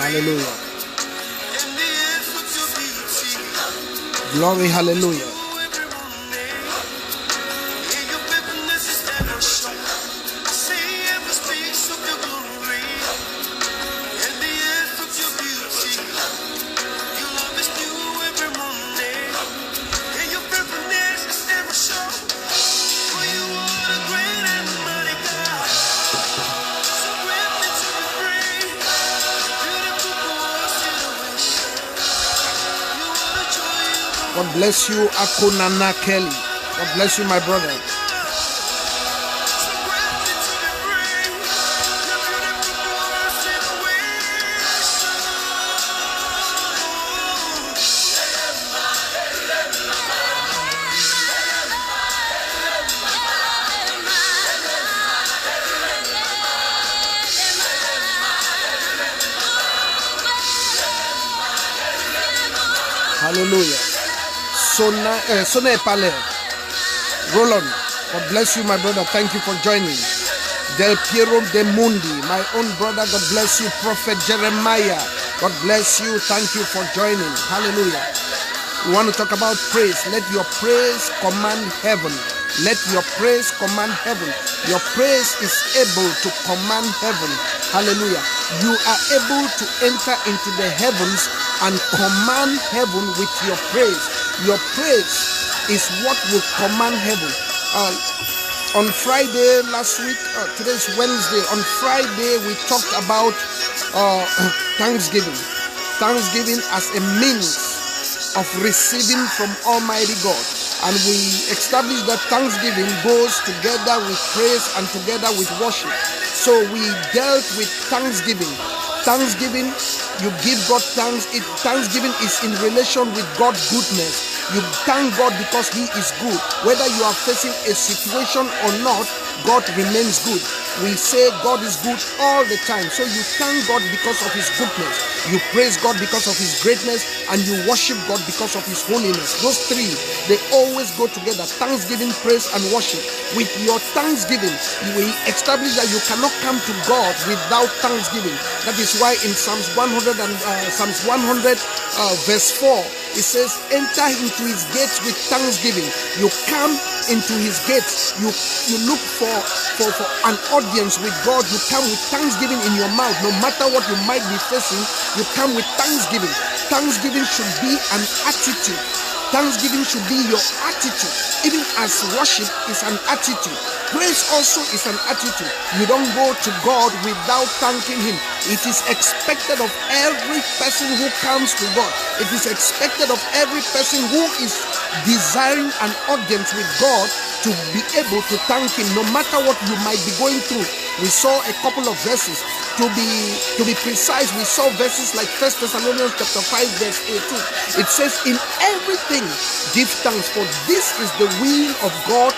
Hallelujah. Glory, hallelujah. God bless you, Akunana Kelly. God bless you, my brother. Hallelujah. Sona Epale. Roland, God bless you, my brother. Thank you for joining. Del Piero de Mundi, my own brother. God bless you. Prophet Jeremiah, God bless you. Thank you for joining. Hallelujah. We want to talk about praise. Let your praise command heaven. Let your praise command heaven. Your praise is able to command heaven. Hallelujah. You are able to enter into the heavens and command heaven with your praise. Your praise is what will command heaven. On Friday last week, today's Wednesday. On Friday, we talked about Thanksgiving. Thanksgiving as a means of receiving from Almighty God. And we established that Thanksgiving goes together with praise and together with worship. So we dealt with Thanksgiving. Thanksgiving, you give God thanks. Thanksgiving is in relation with God's goodness. You thank God because He is good. Whether you are facing a situation or not, God remains good. We say God is good all the time. So you thank God because of His goodness. You praise God because of His greatness, and you worship God because of His holiness. Those three, they always go together. Thanksgiving, praise, and worship. With your thanksgiving, we establish that you cannot come to God without thanksgiving. That is why in Psalms 100 verse 4, it says, enter into His gates with thanksgiving. You come into His gates. You look for an audience with God. You come with thanksgiving in your mouth. No matter what you might be facing, you come with thanksgiving. Thanksgiving should be an attitude. Thanksgiving should be your attitude. Even as worship is an attitude, praise also is an attitude. You don't go to God without thanking Him. It is expected of every person who comes to God. It is expected of every person who is desiring an audience with God to be able to thank Him no matter what you might be going through. We saw a couple of verses. To be precise, we saw verses like 1 Thessalonians chapter 5 verse 18. It says, in everything give thanks, for this is the will of God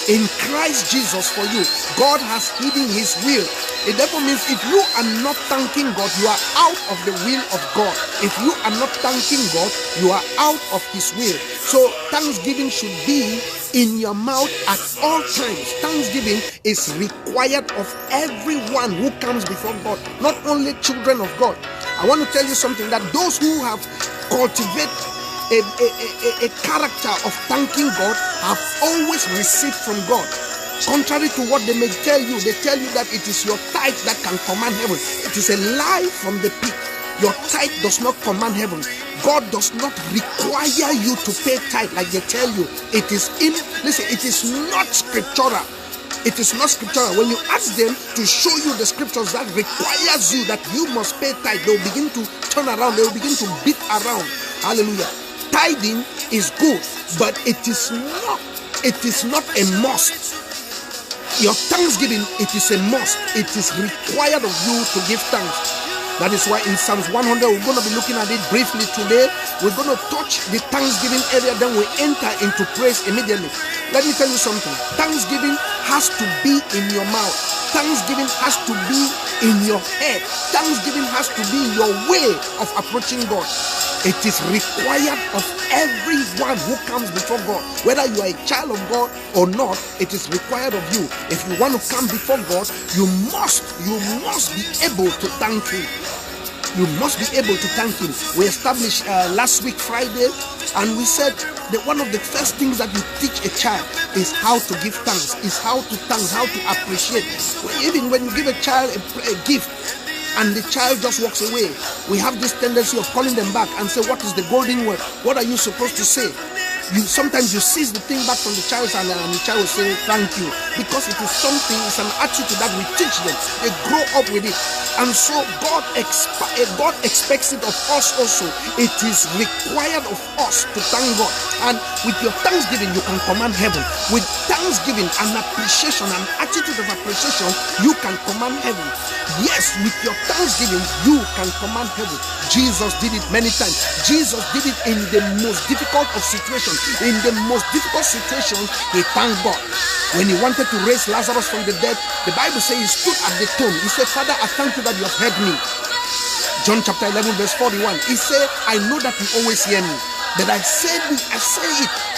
in Christ Jesus for you. God has hidden His will. It therefore means if you are not thanking God, you are out of the will of God. If you are not thanking God, you are out of His will. So thanksgiving should be in your mouth at all times. Thanksgiving is required of everyone who comes before God, not only children of God. I want to tell you something, that those who have cultivated a character of thanking God have always received from God. Contrary to what they may tell you, they tell you that it is your tithe that can command heaven. It is a lie from the pit. Your tithe does not command heaven. God does not require you to pay tithe like they tell you. It is not scriptural. It is not scriptural. When you ask them to show you the scriptures that requires you that you must pay tithe, they will begin to turn around. They will begin to beat around. Hallelujah. Tithing is good, but it is not a must. Your thanksgiving, it is a must. It is required of you to give thanks. That is why in Psalms 100, we're going to be looking at it briefly today. We're going to touch the thanksgiving area, then we enter into praise immediately. Let me tell you something. Thanksgiving has to be in your mouth. Thanksgiving has to be in your head. Thanksgiving has to be your way of approaching God. It is required of everyone who comes before God. Whether you are a child of God or not, it is required of you. If you want to come before God, you must be able to thank Him. You must be able to thank him. We established last week Friday, and we said that one of the first things that you teach a child is how to give thanks, is how to thank, how to appreciate. Even when you give a child a gift and the child just walks away, we have this tendency of calling them back and say, what is the golden word? What are you supposed to say? Sometimes you seize the thing back from the child's hand and the child will say thank you, because it is something, it's an attitude that we teach them. They grow up with it. And so God expects it of us also. It is required of us to thank God. And with your thanksgiving, you can command heaven. With thanksgiving and appreciation, an attitude of appreciation, you can command heaven. Yes, with your thanksgiving, you can command heaven. Jesus did it many times. Jesus did it in the most difficult of situations. In the most difficult situation, he thanked God. When he wanted to raise Lazarus from the dead, the Bible says he stood at the tomb. He said, Father, I thank you that you have heard me. John chapter 11 verse 41. He said, I know that you always hear me, but I say it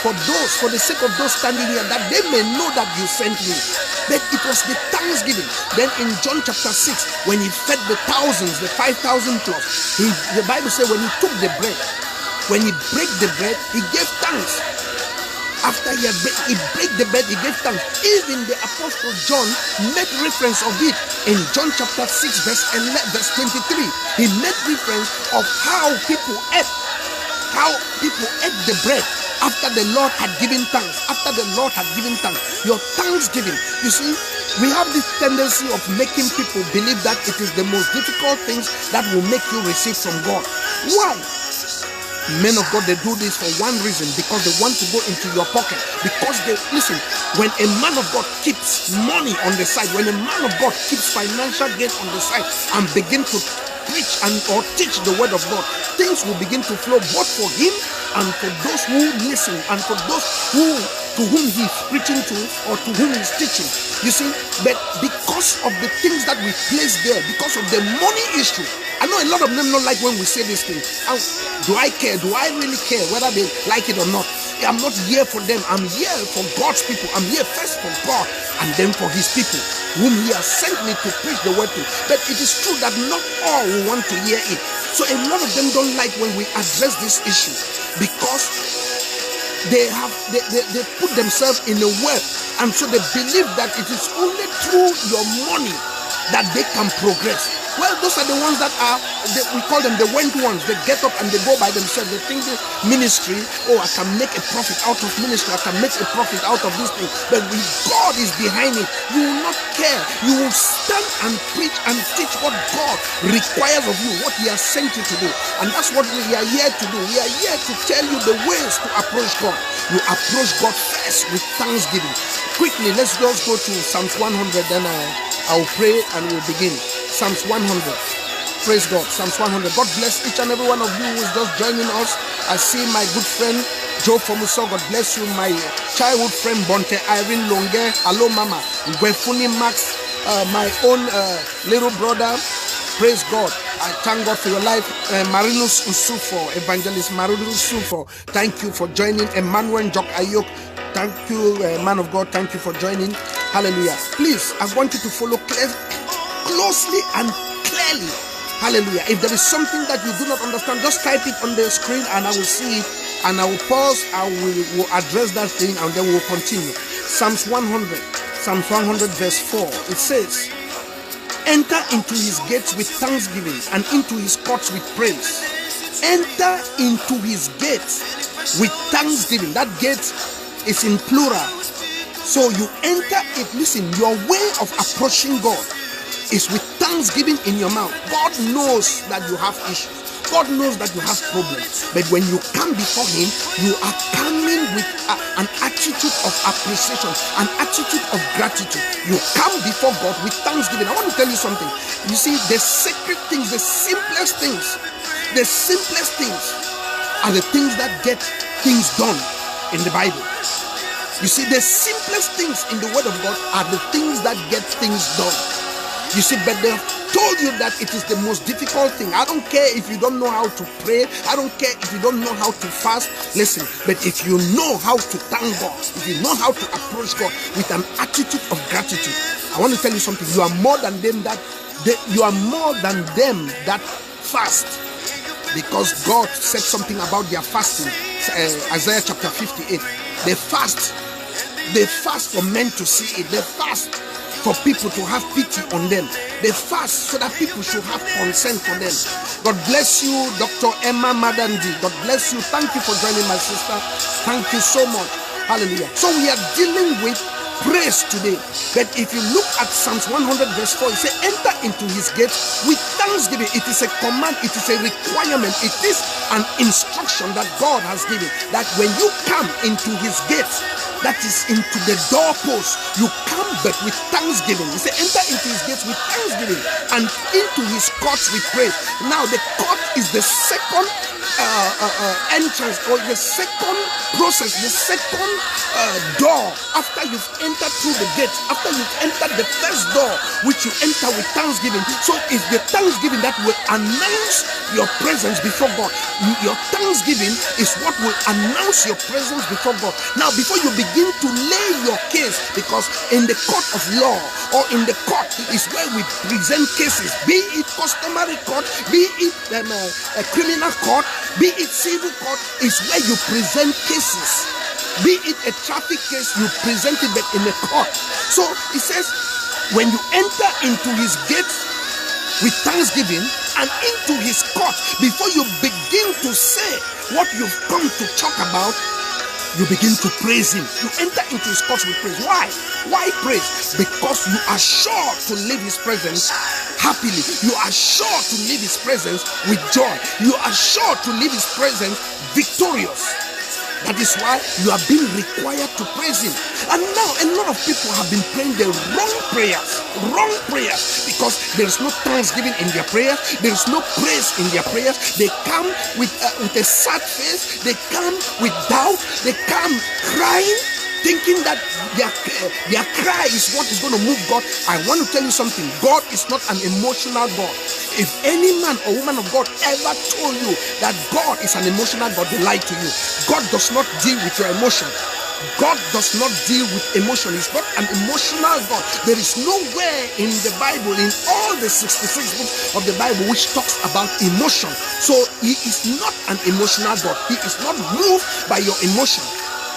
for the sake of those standing here, that they may know that you sent me. But it was the thanksgiving. Then in John chapter 6, when he fed the thousands, the 5,000 plus, the Bible said when he took the bread, when he break the bread, he gave thanks. After he break the bread, he gave thanks. Even the Apostle John made reference of it in John chapter 6 verse 23. He made reference of how people ate the bread after the Lord had given thanks. After the Lord had given thanks, your thanksgiving. You see, we have this tendency of making people believe that it is the most difficult things that will make you receive from God. Why? Men of God, they do this for one reason, because they want to go into your pocket. Because listen, when a man of God keeps money on the side, when a man of God keeps financial gain on the side and begin to preach or teach the word of God, things will begin to flow both for him and for those who listen, and for those to whom he is preaching to, or to whom he is teaching. You see, but because of the things that we place there, because of the money issue, I know a lot of them don't like when we say this thing. Do I care? Do I really care whether they like it or not? I'm not here for them. I'm here for God's people. I'm here first for God and then for his people, whom he has sent me to preach the word to. But it is true that not all will want to hear it. So a lot of them don't like when we address this issue, because they put themselves in a web, and so they believe that it is only through your money that they can progress. Well, those are the ones that we call them the went ones. They get up and they go by themselves. They think the ministry, I can make a profit out of ministry. I can make a profit out of this thing. But if God is behind it, you will not care. You will stand and preach and teach what God requires of you, what he has sent you to do. And that's what we are here to do. We are here to tell you the ways to approach God. You approach God first with thanksgiving. Quickly, let's just go to Psalms 100, then I'll pray and we'll begin. Psalms 100. Praise God. Psalms 100. God bless each and every one of you who is just joining us. I see my good friend Joe Fomuso. God bless you. My childhood friend Bonte Irene Longe. Hello Mama. Gwefuni Max. My own little brother. Praise God. I thank God for your life. Marinus Usufo. Evangelist Marinus Usufo. Thank you for joining. Emmanuel Jok Ayok. Thank you, man of God. Thank you for joining. Hallelujah. Please, I want you to follow closely and clearly. Hallelujah. If there is something that you do not understand, just type it on the screen and I will see it, and I will pause. I will address that thing, and then we will continue. Psalms 100 verse 4. It says, enter into his gates with thanksgiving and into his courts with praise. Enter into his gates with thanksgiving. That gate is in plural. So you enter it. Listen, your way of approaching God is with thanksgiving in your mouth. God knows that you have issues. God knows that you have problems. But when you come before him, you are coming with an attitude of appreciation, an attitude of gratitude. You come before God with thanksgiving. I want to tell you something. You see, the sacred things, the simplest things are the things that get things done in the Bible. You see, the simplest things in the word of God are the things that get things done. You see, but they have told you that it is the most difficult thing. I don't care if you don't know how to pray. I don't care if you don't know how to fast. Listen, but if you know how to thank God, if you know how to approach God with an attitude of gratitude, I want to tell you something. You are more than them that fast. Because God said something about their fasting. Isaiah chapter 58. They fast. They fast for men to see it. They fast for people to have pity on them. They fast so that people should have concern for them. God bless you, Dr. Emma Madandi. God bless you. Thank you for joining, my sister. Thank you so much. Hallelujah. So we are dealing with praise today. But if you look at Psalms 100 verse 4, it says, enter into his gates with thanksgiving. It is a command. It is a requirement. It is an instruction that God has given. That when you come into his gates, that is into the doorpost, you come but with thanksgiving. He said, enter into his gates with thanksgiving and into his courts with praise. Now the court is the second entrance, or the second process, the second door after you've entered through the gate, after you've entered the first door, which you enter with thanksgiving. So it's the thanksgiving that will announce your presence before God. Your thanksgiving is what will announce your presence before God. Now, before you begin to lay your case, because in the court of law or in the court is where we present cases, be it customary court, be it a criminal court, be it civil court, is where you present cases. Be it a traffic case, you present it but in a court. So it says, when you enter into his gates with thanksgiving and into his court, before you begin to say what you've come to talk about, you begin to praise him. You enter into his courts with praise. Why? Why praise? Because you are sure to leave his presence happily. You are sure to leave his presence with joy. You are sure to leave his presence victorious. That is why you are being required to praise him. And now a lot of people have been praying the wrong prayers, because there is no thanksgiving in their prayers, there is no praise in their prayers. They come with a sad face, they come with doubt, they come crying, thinking that their cry is what is going to move God. I want to tell you something. God is not an emotional God. If any man or woman of God ever told you that God is an emotional God, they lie to you. God does not deal with your emotion. God does not deal with emotion. He's not an emotional God. There is nowhere in the Bible, in all the 66 books of the Bible, which talks about emotion. So he is not an emotional God. He is not moved by your emotion.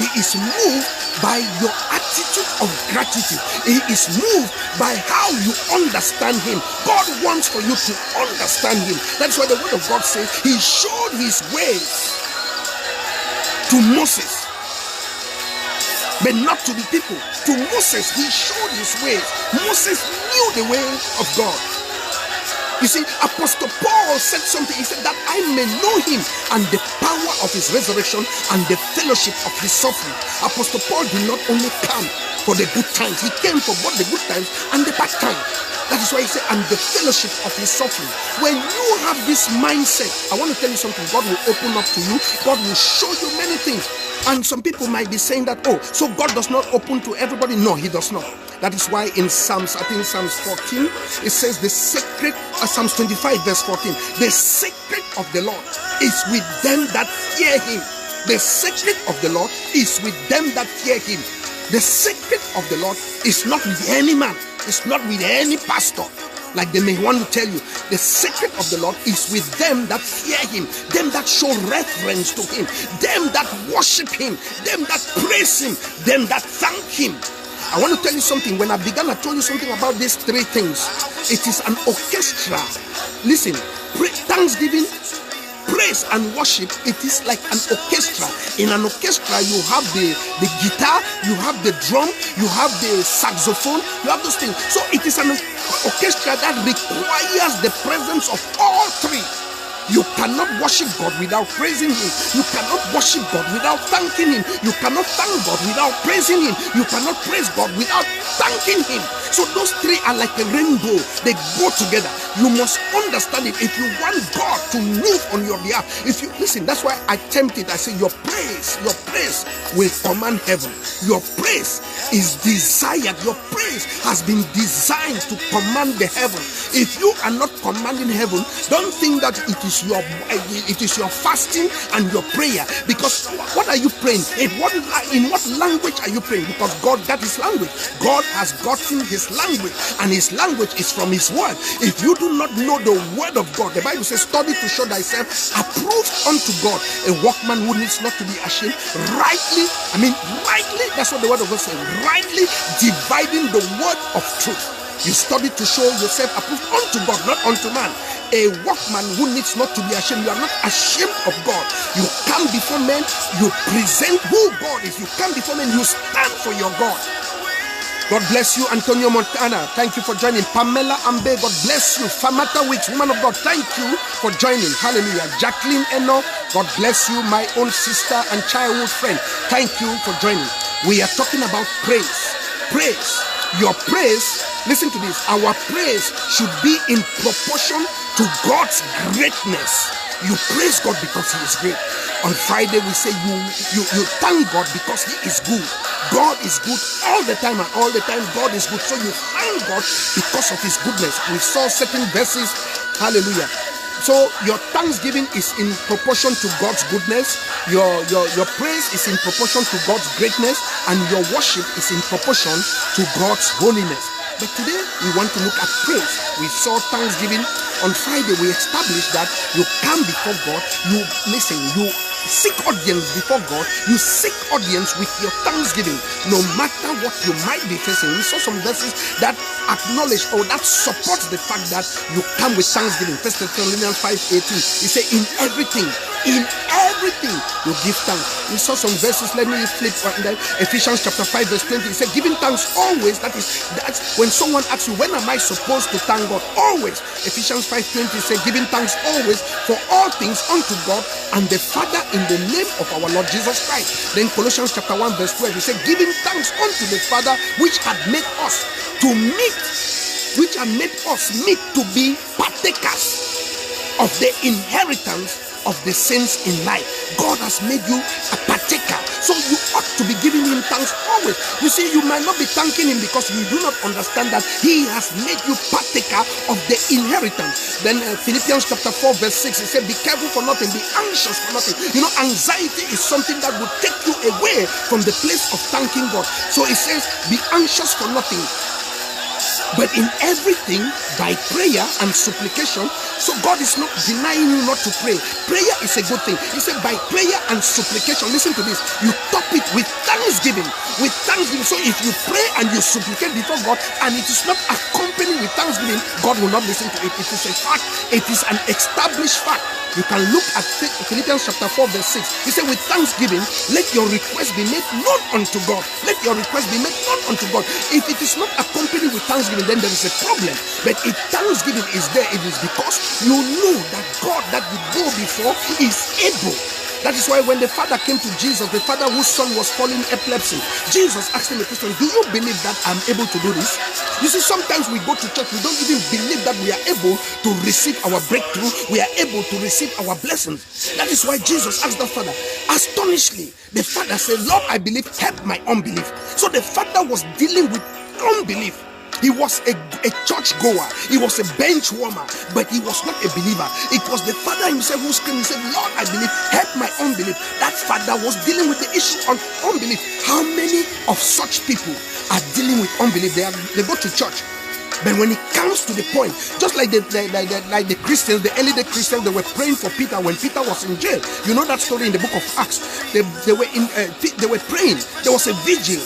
He is moved by your attitude of gratitude. He is moved by how you understand him. God wants for you to understand him. That's why the word of God says he showed his ways to Moses, but not to the people. To Moses, he showed his ways. Moses knew the way of God. You see, Apostle Paul said something. He said that I may know him and the power of his resurrection and the fellowship of his suffering. Apostle Paul did not only come for the good times. He came for both the good times and the bad times. That is why he said, and the fellowship of his suffering. When you have this mindset, I want to tell you something. God will open up to you. God will show you many things. And some people might be saying that, oh, so God does not open to everybody. No, he does not. That is why in Psalms, I think Psalms 14, it says the secret, Psalms 25 verse 14, the secret of the Lord is with them that fear him. The secret of the Lord is with them that fear him. The secret of the Lord is not with any man. It's not with any pastor, like they may want to tell you. The secret of the Lord is with them that fear him, them that show reverence to him, them that worship him, them that praise him, them that thank him. I want to tell you something. When I began, I told you something about these three things. It is an orchestra. Listen, thanksgiving, praise and worship, it is like an orchestra. In an orchestra, you have the guitar, you have the drum, you have the saxophone, you have those things. So it is an orchestra that requires the presence of all three. You cannot worship God without praising him. You cannot worship God without thanking him. You cannot thank God without praising him. You cannot praise God without thanking him. So those three are like a rainbow. They go together. You must understand it. If you want God to move on your behalf, if you listen, that's why I tempted. I say your praise will command heaven. Your praise is desired. Your praise has been designed to command the heaven. If you are not commanding heaven, don't think that it is your fasting and your prayer. Because what are you praying? In what language are you praying? Because God got his language. God has gotten his language, and his language is from his word. If you do not know the word of God. The Bible says, study to show thyself approved unto God, a workman who needs not to be ashamed, rightly, that's what the word of God says, rightly dividing the word of truth. You study to show yourself approved unto God, not unto man. A workman who needs not to be ashamed. You are not ashamed of God. You come before men, you present who God is. You come before men, you stand for your God. God bless you, Antonio Montana. Thank you for joining. Pamela Ambe, God bless you. Famata Wicks, woman of God, thank you for joining. Hallelujah. Jacqueline Eno, God bless you, my own sister and childhood friend. Thank you for joining. We are talking about praise. Praise. Your praise, listen to this. Our praise should be in proportion to God's greatness. You praise God because He is great. On Friday we say you thank God because He is good. God is good all the time, and all the time God is good. So you thank God because of His goodness. We saw certain verses. Hallelujah. So your thanksgiving is in proportion to God's goodness. Your praise is in proportion to God's greatness, and your worship is in proportion to God's holiness. But today we want to look at praise. We saw thanksgiving. On Friday we established that you come before God, you listen, you seek audience before God, you seek audience with your thanksgiving, no matter what you might be facing. We saw some verses that acknowledge or that supports the fact that you come with thanksgiving. 1 Thessalonians 5:18, he said, in everything you give thanks. We saw some verses. Let me flip Ephesians chapter 5 verse 20. He said, giving thanks always. That's when someone asks you, when am I supposed to thank God? Always. Ephesians 5:20 said, giving thanks always for all things unto God and the Father in the name of our Lord Jesus Christ. Then Colossians chapter 1 verse 12, he said, giving thanks unto the Father which had made us to meet to be partakers of the inheritance of the saints in life. God has made you a partaker, so you ought to be giving Him thanks always. You see, you might not be thanking Him because you do not understand that He has made you partaker of the inheritance. Then Philippians chapter 4 verse 6, it said, be careful for nothing, be anxious for nothing. You know, anxiety is something that will take you away from the place of thanking God. So it says, be anxious for nothing, but in everything by prayer and supplication. So God is not denying you not to pray. Prayer is a good thing. He said by prayer and supplication. Listen to this. You top it with thanksgiving. With thanksgiving. So if you pray and you supplicate before God and it is not accompanied with thanksgiving, God will not listen to it. It is a fact. It is an established fact. You can look at Philippians chapter 4 verse 6. He said, with thanksgiving, let your request be made known unto God. Let your request be made known unto God. If it is not accompanied with thanksgiving, then there is a problem. But if thanksgiving is there, it is because you know that God that you go before is able. That is why when the father came to Jesus, the father whose son was falling epilepsy, Jesus asked him a question, do you believe that I'm able to do this? You see, sometimes we go to church, we don't even believe that we are able to receive our breakthrough, we are able to receive our blessings. That is why Jesus asked the father. Astonishingly, the father said, Lord, I believe, help my unbelief. So the father was dealing with unbelief. He was a church goer. He was a bench warmer, but he was not a believer. It was the father himself who screamed and said, Lord, I believe, help my unbelief. That father was dealing with the issue of unbelief. How many of such people are dealing with unbelief? They go to church, but when it comes to the point, just like the Christians, the early day Christians, they were praying for Peter when Peter was in jail. You know that story in the book of Acts. They were praying. There was a vigil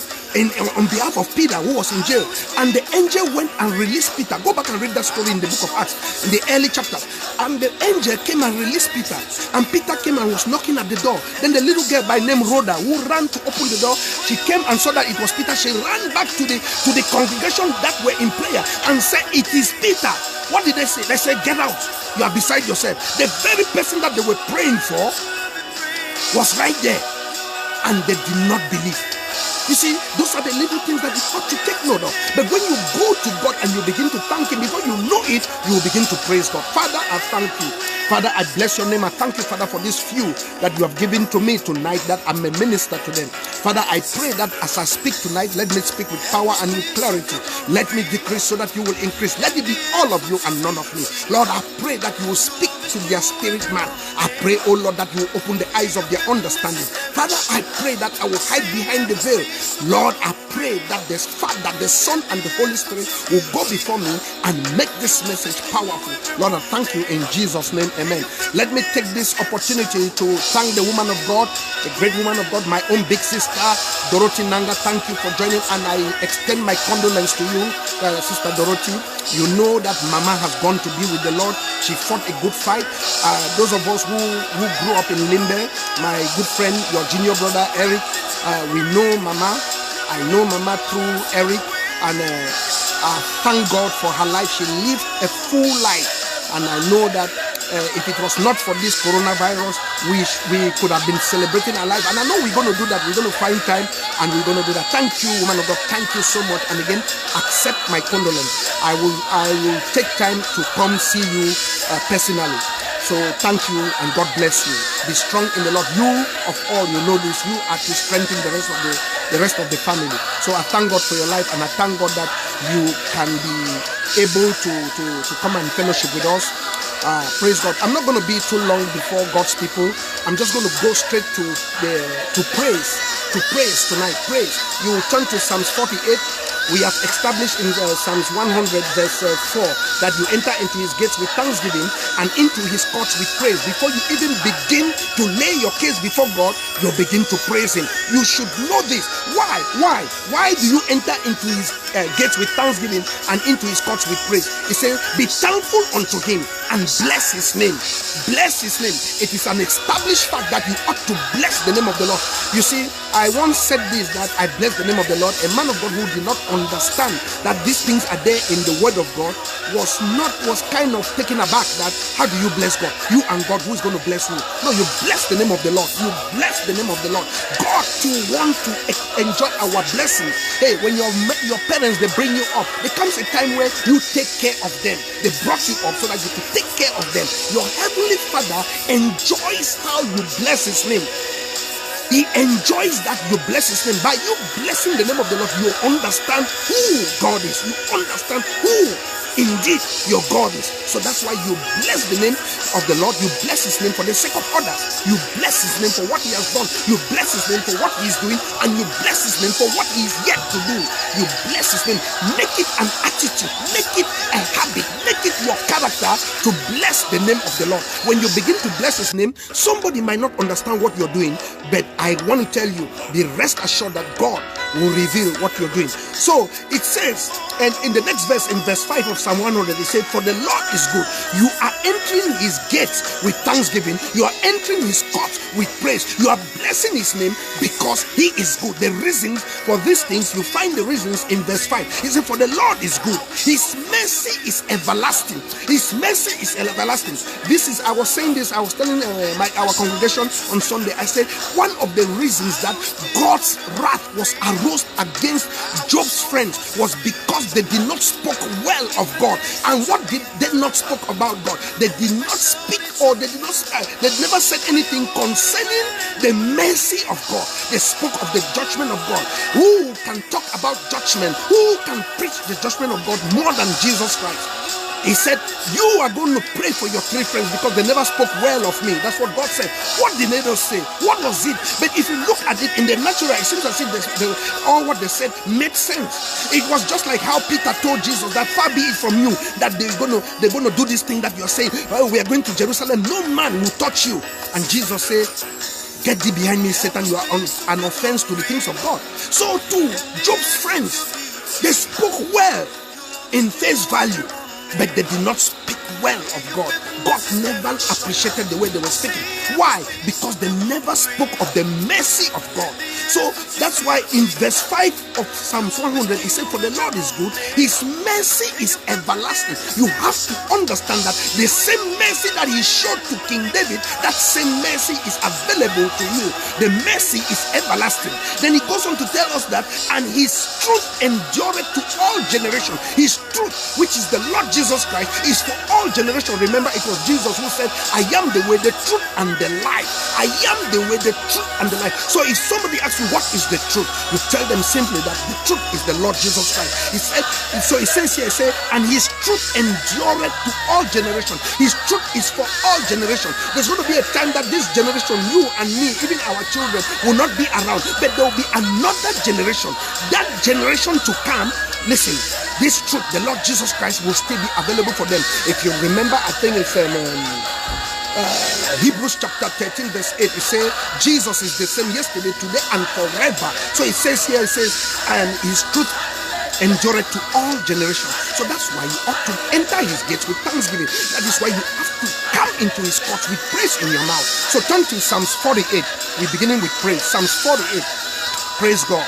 on behalf of Peter, who was in jail, and the angel went and released Peter. Go back and read that story in the book of Acts, in the early chapters. And the angel came and released Peter, and Peter came and was knocking at the door. Then the little girl by name Rhoda, who ran to open the door, she came and saw that it was Peter. She ran back to the congregation that were in prayer and said, it is Peter. What did they say? They said, get out, you are beside yourself. The very person that they were praying for was right there, and they did not believe. You see, those are the little things that you ought to take note of. But when you go to God and you begin to thank Him, before you know it, you will begin to praise God. Father, I thank you Father, I bless your name. I thank you, Father, for this few that you have given to me tonight, that I may minister to them. Father, I pray that as I speak tonight, let me speak with power and with clarity. Let me decrease so that you will increase. Let it be all of you and none of me. Lord, I pray that you will speak to their spirit man. I pray, oh Lord, that you will open the eyes of their understanding. Father, I pray that I will hide behind the veil. Lord, I pray that the Son and the Holy Spirit will go before me and make this message powerful. Lord, I thank you in Jesus' name. Amen. Let me take this opportunity to thank the woman of God, the great woman of God, my own big sister, Dorothy Nanga. Thank you for joining, and I extend my condolence to you, Sister Dorothy. You know that Mama has gone to be with the Lord. She fought a good fight. Those of us who grew up in Limbe, my good friend, your junior brother Eric, we know Mama. I know Mama through Eric, and I thank God for her life. She lived a full life, and I know that if it was not for this coronavirus, we could have been celebrating our life. And I know we're going to do that. We're going to find time and we're going to do that. Thank you, woman of God. Thank you so much. And again, accept my condolence. I will take time to come see you personally. So thank you and God bless you. Be strong in the Lord. You of all, you know this. You are to strengthen the rest of the family. So I thank God for your life, and I thank God that you can be able to come and fellowship with us. Praise God. I'm not going to be too long before God's people. I'm just going to go straight to praise tonight. Praise. You will turn to Psalms 48. We have established in Psalms 100 verse 4 that you enter into his gates with thanksgiving and into his courts with praise. Before you even begin to lay your case before God, you begin to praise him. You should know this. Why do you enter into his gates with thanksgiving and into his courts with praise? He says, be thankful unto him and bless his name. Bless his name. It is an established fact that you ought to bless the name of the Lord. You see, I once said this, that I bless the name of the Lord. A man of God who did not understand that these things are there in the word of God was kind of taken aback that how do you bless God? You and God, who is going to bless you? No, you bless the name of the Lord. You bless the name of the Lord. God too want to enjoy our blessings. Hey, when your parents, they bring you up, there comes a time where you take care of them. They brought you up so that you could take care of them. Your heavenly Father enjoys how you bless his name. He enjoys that you bless his name. By you blessing the name of the Lord, you understand who God is. You understand who indeed your God is. So that's why you bless the name of the Lord. You bless his name for the sake of others. You bless his name for what he has done. You bless his name for what he is doing. And you bless his name for what he is yet to do. You bless his name. Make it an attitude. Make it a habit. Make it your character to bless the name of the Lord. When you begin to bless his name, somebody might not understand what you're doing, but I want to tell you, be rest assured that God will reveal what you're doing. So it says, and in the next verse, in verse 5 of Psalm 100, it said, for the Lord is good. You are entering his gates with thanksgiving. You are entering his courts with praise. You are blessing his name because he is good. The reasons for these things, you find the reasons in verse 5. He said, for the Lord is good. His mercy is everlasting. His mercy is everlasting. This is, I was saying this, I was telling our congregation on Sunday, I said, one of the reasons that God's wrath was arose against Job's friends was because they did not speak well of God. And what did they not speak about God? They did not speak, or they never said anything concerning the mercy of God. They spoke of the judgment of God. Who can talk about judgment? Who can preach the judgment of God more than Jesus Christ? He said, you are going to pray for your three friends because they never spoke well of me. That's what God said. What did they not say? What was it? But if you look at it in the natural, it seems as if all what they said made sense. It was just like how Peter told Jesus that far be it from you that they're going to do this thing that you're saying. Oh, we are going to Jerusalem. No man will touch you. And Jesus said, get thee behind me, Satan. You are an offense to the things of God. So too, Job's friends, they spoke well in face value, but they did not speak well of God. God never appreciated the way they were speaking. Why? Because they never spoke of the mercy of God. So that's why in verse 5 of Psalms 100, he said, for the Lord is good, his mercy is everlasting. You have to understand that the same mercy that he showed to King David, that same mercy is available to you. The mercy is everlasting. Then he goes on to tell us that, and his truth endureth to all generations. His truth, which is the Lord Jesus Christ, is for all generations. Remember, it was Jesus who said, I am the way, the truth, and the life. I am the way, the truth, and the life. So if somebody asks you, what is the truth? You tell them simply that the truth is the Lord Jesus Christ. He said, so it says here, and his truth endureth to all generations. His truth is for all generations. There's going to be a time that this generation, you and me, even our children, will not be around, but there will be another generation. That generation to come, listen, this truth, the Lord Jesus Christ, will still be available for them. If you remember, I think it's Hebrews chapter 13 verse 8, it says Jesus is the same yesterday, today, and forever. So it says here, it says, and his truth endureth to all generations. So that's why you ought to enter his gates with thanksgiving. That is why you have to come into his courts with praise in your mouth. So turn to Psalms 48. We're beginning with praise. Psalms 48. Praise God.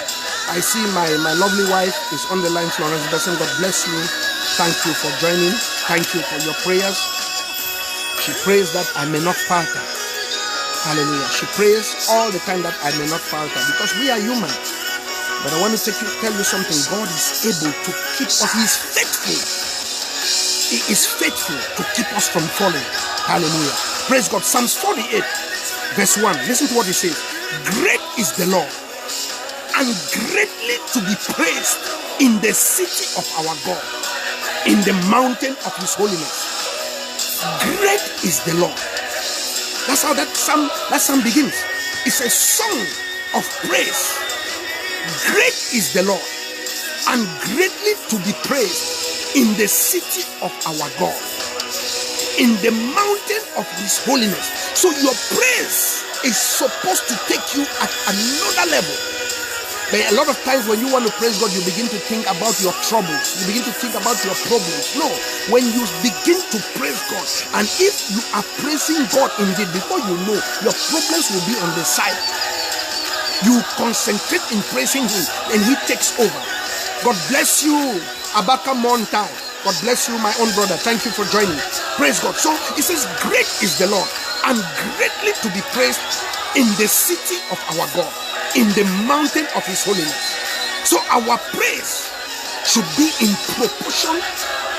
I see my lovely wife is on the line, Florence Besson. God bless you. Thank you for joining. Thank you for your prayers. She prays that I may not falter. Hallelujah. She prays all the time that I may not falter, because we are human. But I want to tell you something. God is able to keep us. He is faithful. He is faithful to keep us from falling. Hallelujah. Praise God. Psalms 48 verse 1. Listen to what he says. Great is the Lord, and greatly to be praised in the city of our God, in the mountain of his holiness. Great is the Lord. That's how that psalm begins. It's a song of praise. Great is the Lord, and greatly to be praised in the city of our God, in the mountain of his holiness. So your praise is supposed to take you at another level. But a lot of times when you want to praise God, you begin to think about your troubles. You begin to think about your problems. No, when you begin to praise God, and if you are praising God indeed, before you know, your problems will be on the side. You concentrate in praising him, and he takes over. God bless you, Abaka Monta. God bless you, my own brother. Thank you for joining. Praise God. So it says, great is the Lord, and greatly to be praised in the city of our God, in the mountain of his holiness. So our praise should be in proportion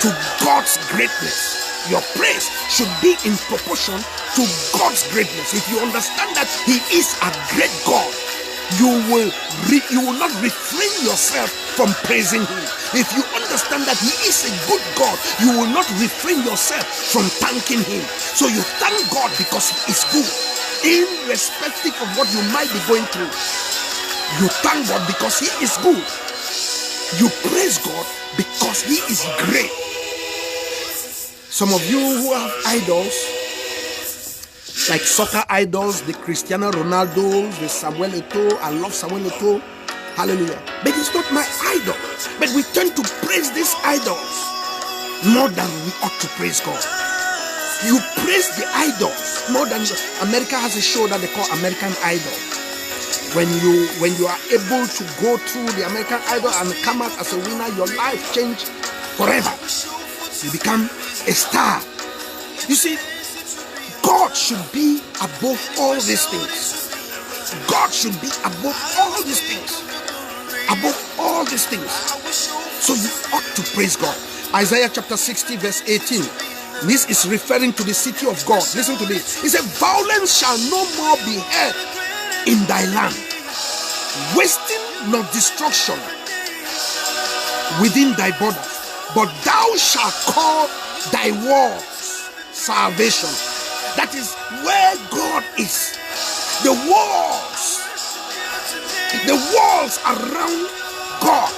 to God's greatness. Your praise should be in proportion to God's greatness. If you understand that he is a great God, you will not refrain yourself from praising him. If you understand that he is a good God, you will not refrain yourself from thanking him. So you thank God because he is good, irrespective of what you might be going through. You thank God because he is good. You praise God because he is great. Some of you who have idols, like soccer idols, the Cristiano Ronaldo, the Samuel Eto'o. I love Samuel Eto'o. Hallelujah. But it's not my idol. But we tend to praise these idols more than we ought to praise God. You praise the idols more than America has a show that they call American Idol. When you are able to go through the American Idol and come out as a winner, your life changes forever. You become a star. You see, God should be above all these things. God should be above all these things. Above all these things. So you ought to praise God. Isaiah chapter 60 verse 18. This is referring to the city of God. Listen to this. He said, violence shall no more be heard in thy land, wasting nor destruction within thy borders. But thou shalt call thy walls salvation. That is where God is. The walls around God.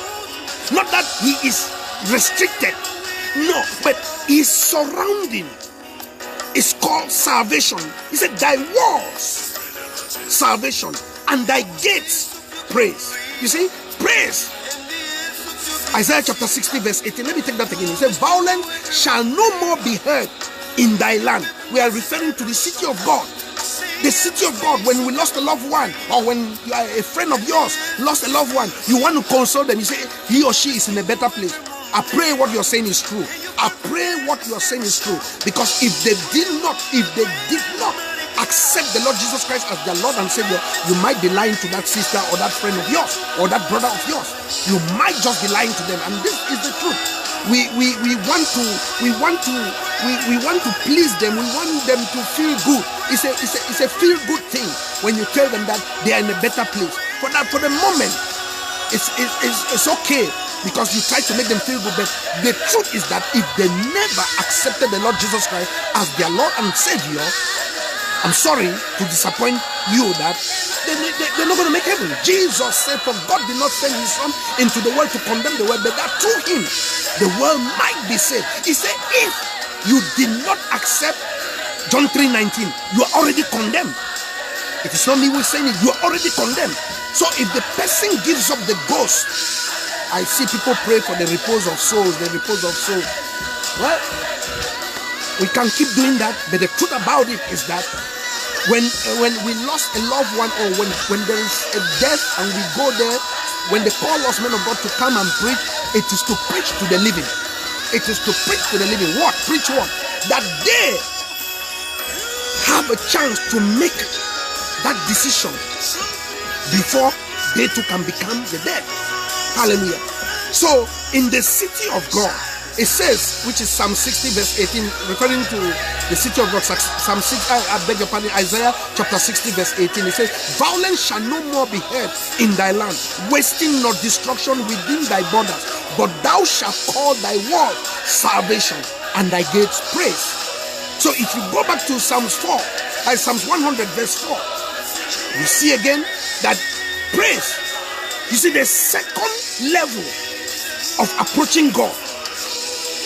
Not that he is restricted. No, but his surrounding is called salvation. He said, thy walls, salvation, and thy gates, praise. You see, praise. Isaiah chapter 60 verse 18. Let me take that again. He said, violence shall no more be heard in thy land. We are referring to the city of God. The city of God, when we lost a loved one, or when a friend of yours lost a loved one, you want to console them. You say he or she is in a better place. I pray what you're saying is true. I pray what you're saying is true. Because if they did not accept the Lord Jesus Christ as their Lord and Savior, you might be lying to that sister or that friend of yours or that brother of yours. You might just be lying to them, and this is the truth. We want to please them. We want them to feel good. It's a feel good thing when you tell them that they are in a better place. For the moment, it's okay, because you try to make them feel good. But the truth is that if they never accepted the Lord Jesus Christ as their Lord and Savior, I'm sorry to disappoint you that they're not going to make heaven. Jesus said, for God did not send his Son into the world to condemn the world, but that through him the world might be saved. He said, if you did not accept John 3:19, you are already condemned. It is not me who is saying it, you are already condemned. So if the person gives up the ghost, I see people pray for the repose of souls, the repose of souls. Well, we can keep doing that, but the truth about it is that when we lost a loved one, or when there is a death and we go there, when they call us men of God to come and preach, it is to preach to the living. It is to preach to the living. What? Preach what? That they have a chance to make that decision before they too can become the dead. Hallelujah. So in the city of God, it says, which is Psalm 60 verse 18, referring to the city of God, Psalm 6, I beg your pardon, Isaiah chapter 60 verse 18, it says, violence shall no more be heard in thy land, wasting nor destruction within thy borders, but thou shalt call thy wall salvation and thy gates praise. So if you go back to Psalms 100 verse 4, you see again that praise, you see the second level of approaching God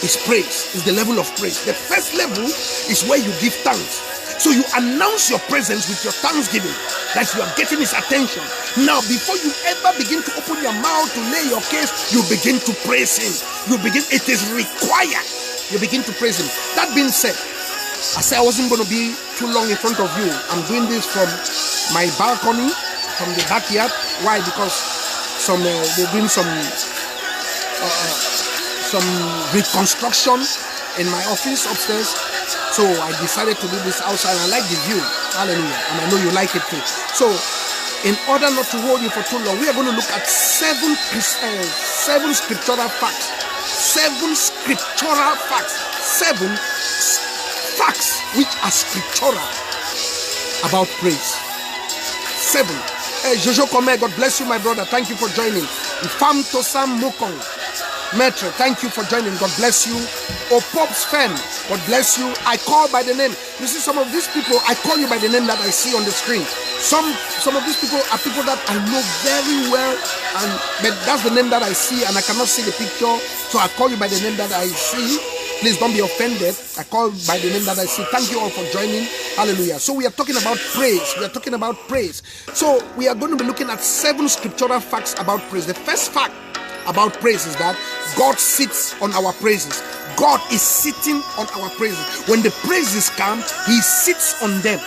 is praise, is the level of praise. The first level is where you give thanks. So you announce your presence with your thanksgiving, that you are getting his attention. Now, before you ever begin to open your mouth to lay your case, you begin to praise him. It is required. You begin to praise him. That being said, I said I wasn't going to be too long in front of you. I'm doing this from my balcony, from the backyard. Why? Because they're doing some reconstruction in my office upstairs, so I decided to do this outside. I like the view, hallelujah, and I know you like it too. So in order not to hold you for too long, we are going to look at seven scriptural facts, seven facts which are scriptural about praise. Seven. Jojo Kome, God bless you, my brother. Thank you for joining. Fam Tosam Mokong Metre, thank you for joining. God bless you. Opops Fem, God bless you. I call by the name. You see, some of these people, I call you by the name that I see on the screen. Some of these people are people that I know very well, but that's the name that I see, and I cannot see the picture, so I call you by the name that I see. Please don't be offended. I call by the name that I see. Thank you all for joining. Hallelujah. So we are talking about praise. So we are going to be looking at 7 scriptural facts about praise. The first fact about praise is that God sits on our praises. God is sitting on our praises. When the praises come, he sits on them.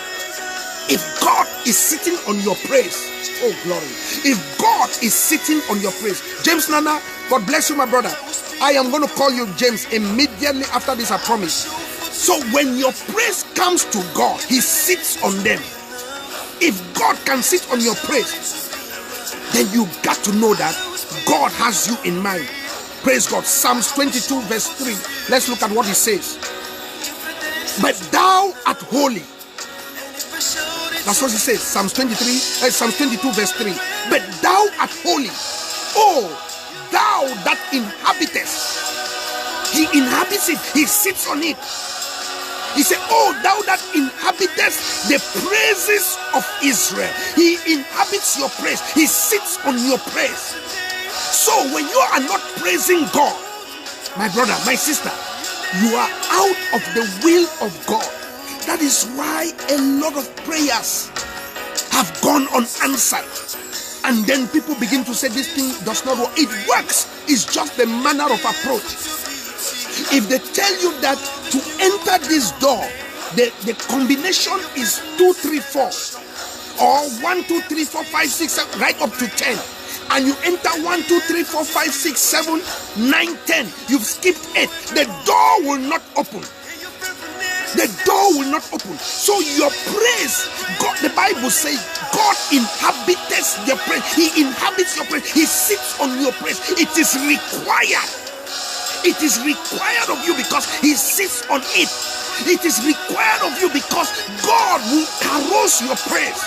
If God is sitting on your praise, oh glory. If God is sitting on your praise. James Nana, God bless you, my brother. I am going to call you James immediately after this, I promise. So when your praise comes to God, he sits on them. If God can sit on your praise, then you got to know that God has you in mind. Praise God. Psalms 22 verse 3. Let's look at what he says. But thou art holy. That's what he says. Psalms 22 verse 3. But thou art holy. Oh, thou that inhabitest. He inhabits it. He sits on it. He said, oh, thou that inhabitest the praises of Israel. He inhabits your praise. He sits on your praise. So when you are not praising God, my brother, my sister, you are out of the will of God. That is why a lot of prayers have gone unanswered. And then people begin to say this thing does not work. It works. It's just the manner of approach. If they tell you that to enter this door, The combination is 2, 3, 4, or 1, 2, 3, 4, 5, 6, 7, right up to 10. And you enter 1, 2, 3, 4, 5, 6, 7, 9, 10. You've skipped 8. The door will not open. The door will not open. So your praise, God, the Bible says, God inhabits your praise. He inhabits your praise. He sits on your praise. It is required. It is required of you because He sits on it. It is required of you because God will carouse your praise.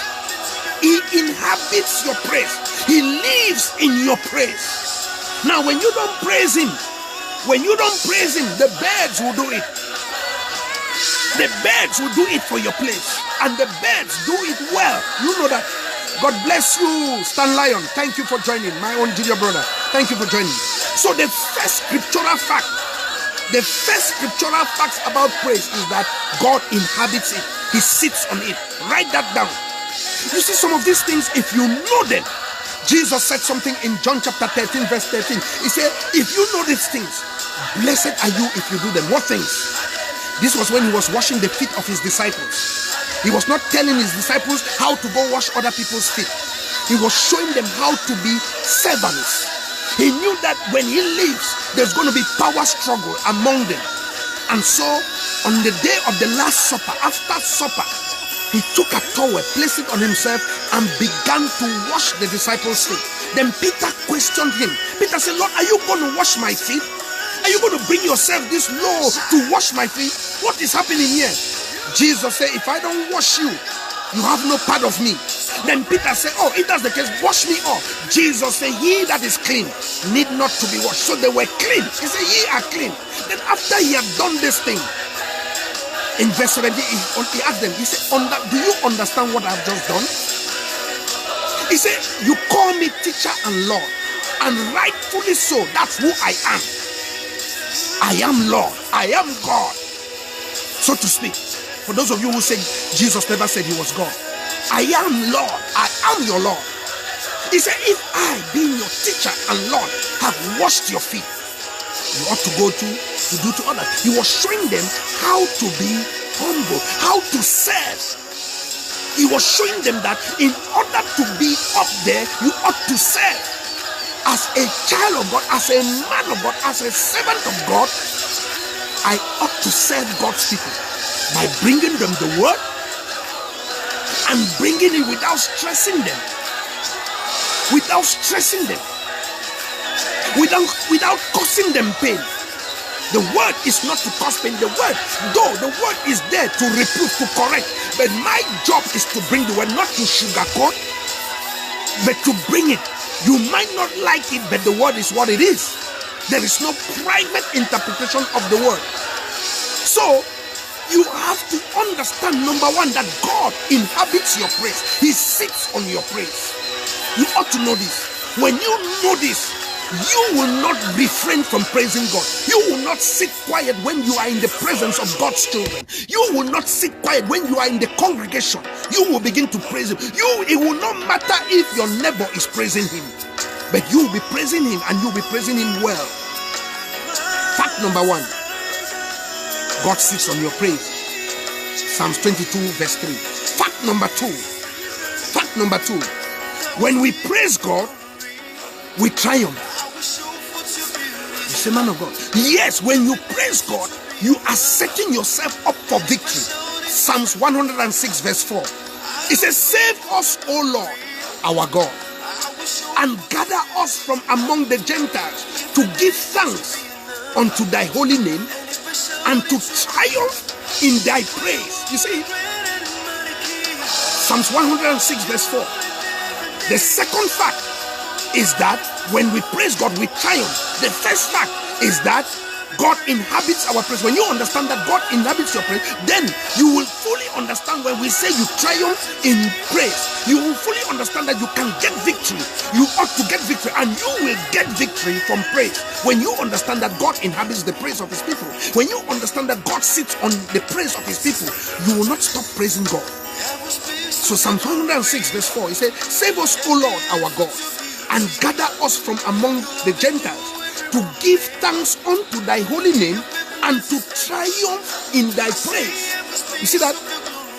He inhabits your praise. He lives in your praise. Now, when you don't praise Him, the birds will do it. The birds will do it for your place, and the birds do it well. You know that. God bless you, Stan Lion. Thank you for joining, my own junior brother. Thank you for joining. So the first scriptural fact about praise is that God inhabits it. He sits on it. Write that down. You see, some of these things, if you know them, Jesus said something in John chapter 13, verse 13. He said, if you know these things, blessed are you if you do them. What things? This was when He was washing the feet of His disciples. He was not telling His disciples how to go wash other people's feet. He was showing them how to be servants. He knew that when He leaves, there's going to be power struggle among them. And so, on the day of the Last Supper, after supper, He took a towel, placed it on Himself, and began to wash the disciples' feet. Then Peter questioned Him. Peter said, Lord, are you going to wash my feet? Are you going to bring yourself this low to wash my feet? What is happening here? Jesus said, if I don't wash you, you have no part of me. Then Peter said, oh, if that's the case, wash me off. Jesus said, ye that is clean need not to be washed. So they were clean. He said, ye are clean. Then after He had done this thing, in verse 17, He asked them, He said, do you understand what I've just done? He said, you call me teacher and Lord, and rightfully so. That's who I am. I am Lord. I am God, so to speak. For those of you who say Jesus never said He was God, I am Lord. I am your Lord. He said, if I, being your teacher and Lord, have washed your feet, you ought to go to do to others. He was showing them how to be humble, how to serve. He was showing them that in order to be up there, you ought to serve. As a child of God, as a man of God, as a servant of God, I ought to serve God's people by bringing them the word and bringing it without stressing them, without causing them pain. The word is not to cause pain. The word, though the word is there to reprove, to correct, but my job is to bring the word, not to sugarcoat, but to bring it. You might not like it, but the word is what it is. There is no private interpretation of the word. So you have to understand, number one, that God inhabits your praise. He sits on your praise. You ought to know this. When you know this, you will not refrain from praising God. You will not sit quiet when you are in the presence of God's children. You will not sit quiet when you are in the congregation. You will begin to praise Him. It will not matter if your neighbor is praising Him, but you will be praising Him, and you will be praising Him well. Fact number one, God sits on your praise. Psalms 22 verse 3. Fact number two, when we praise God, we triumph. You say, man of God, yes, when you praise God, you are setting yourself up for victory. Psalms 106 verse 4. It says, save us, O Lord, our God, and gather us from among the Gentiles to give thanks unto thy holy name and to triumph in thy praise. You see, Psalms 106 verse 4. The second fact is that when we praise God, we triumph. The first fact is that God inhabits our praise. When you understand that God inhabits your praise, then you will fully understand when we say you triumph in praise. You will fully understand that you can get victory. You ought to get victory, and you will get victory from praise. When you understand that God inhabits the praise of His people, when you understand that God sits on the praise of His people, you will not stop praising God. So Psalm 106 verse 4, He said, save us, O Lord, our God, and gather us from among the Gentiles to give thanks unto thy holy name and to triumph in thy praise. You see that?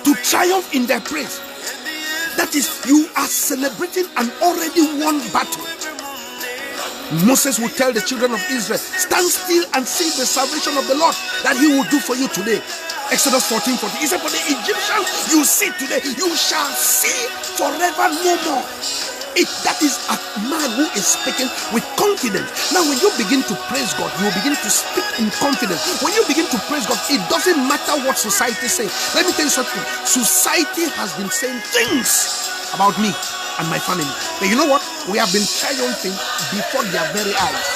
To triumph in their praise. That is, you are celebrating an already won battle. Moses would tell the children of Israel, stand still and see the salvation of the Lord that he will do for you today. Exodus 14:40. He said, for the Egyptians you see today, you shall see forever no more. That is a man who is speaking with confidence. Now, when you begin to praise God, you will begin to speak in confidence. When you begin to praise God, it doesn't matter what society says. Let me tell you something. Society has been saying things about me and my family. But you know what? We have been triumphing before their very eyes.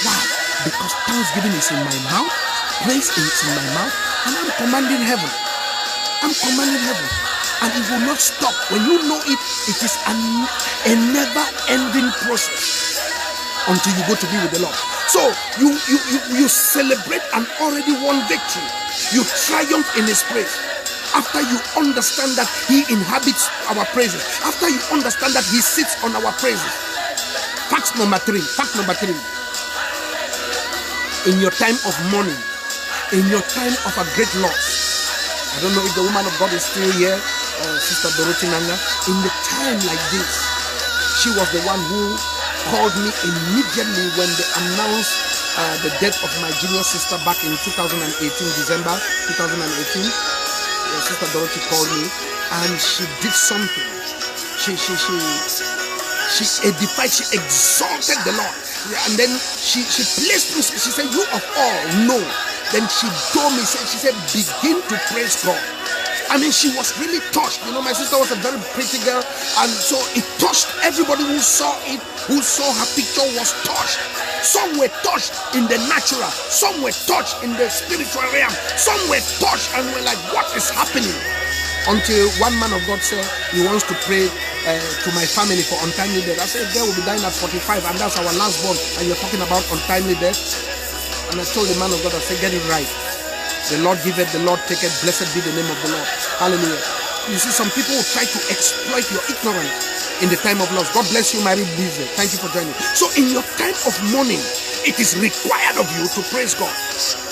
Why? Because thanksgiving is in my mouth, praise is in my mouth, and I'm commanding heaven. I'm commanding heaven. And it will not stop. When you know it, it is a never-ending process until you go to be with the Lord. So you celebrate an already won victory. You triumph in His praise. After you understand that He inhabits our praises. After you understand that He sits on our praises. Fact number three. In your time of mourning, in your time of a great loss. I don't know if the woman of God is still here. Sister Dorothy Nanga, in the time like this, she was the one who called me immediately when they announced the death of my junior sister back in 2018, December 2018. Sister Dorothy called me and she did something. She edified, she exalted the Lord, and then she placed me. She said, "You of all know." Then she told me, she said, "Begin to praise God." I mean, she was really touched. You know, my sister was a very pretty girl, and so it touched everybody who saw it, who saw her picture was touched. Some were touched in the natural, some were touched in the spiritual realm, some were touched and were like, what is happening? Until one man of God said he wants to pray to my family for untimely death. I said, girl will be dying at 45, and that's our last born, and you're talking about untimely death? And I told the man of God, I said, get it right. The Lord giveth, the Lord taketh, blessed be the name of the Lord. Hallelujah. You see, some people will try to exploit your ignorance in the time of loss. God bless you, Mary Beasley. Thank you for joining. So in your time of mourning, it is required of you to praise God.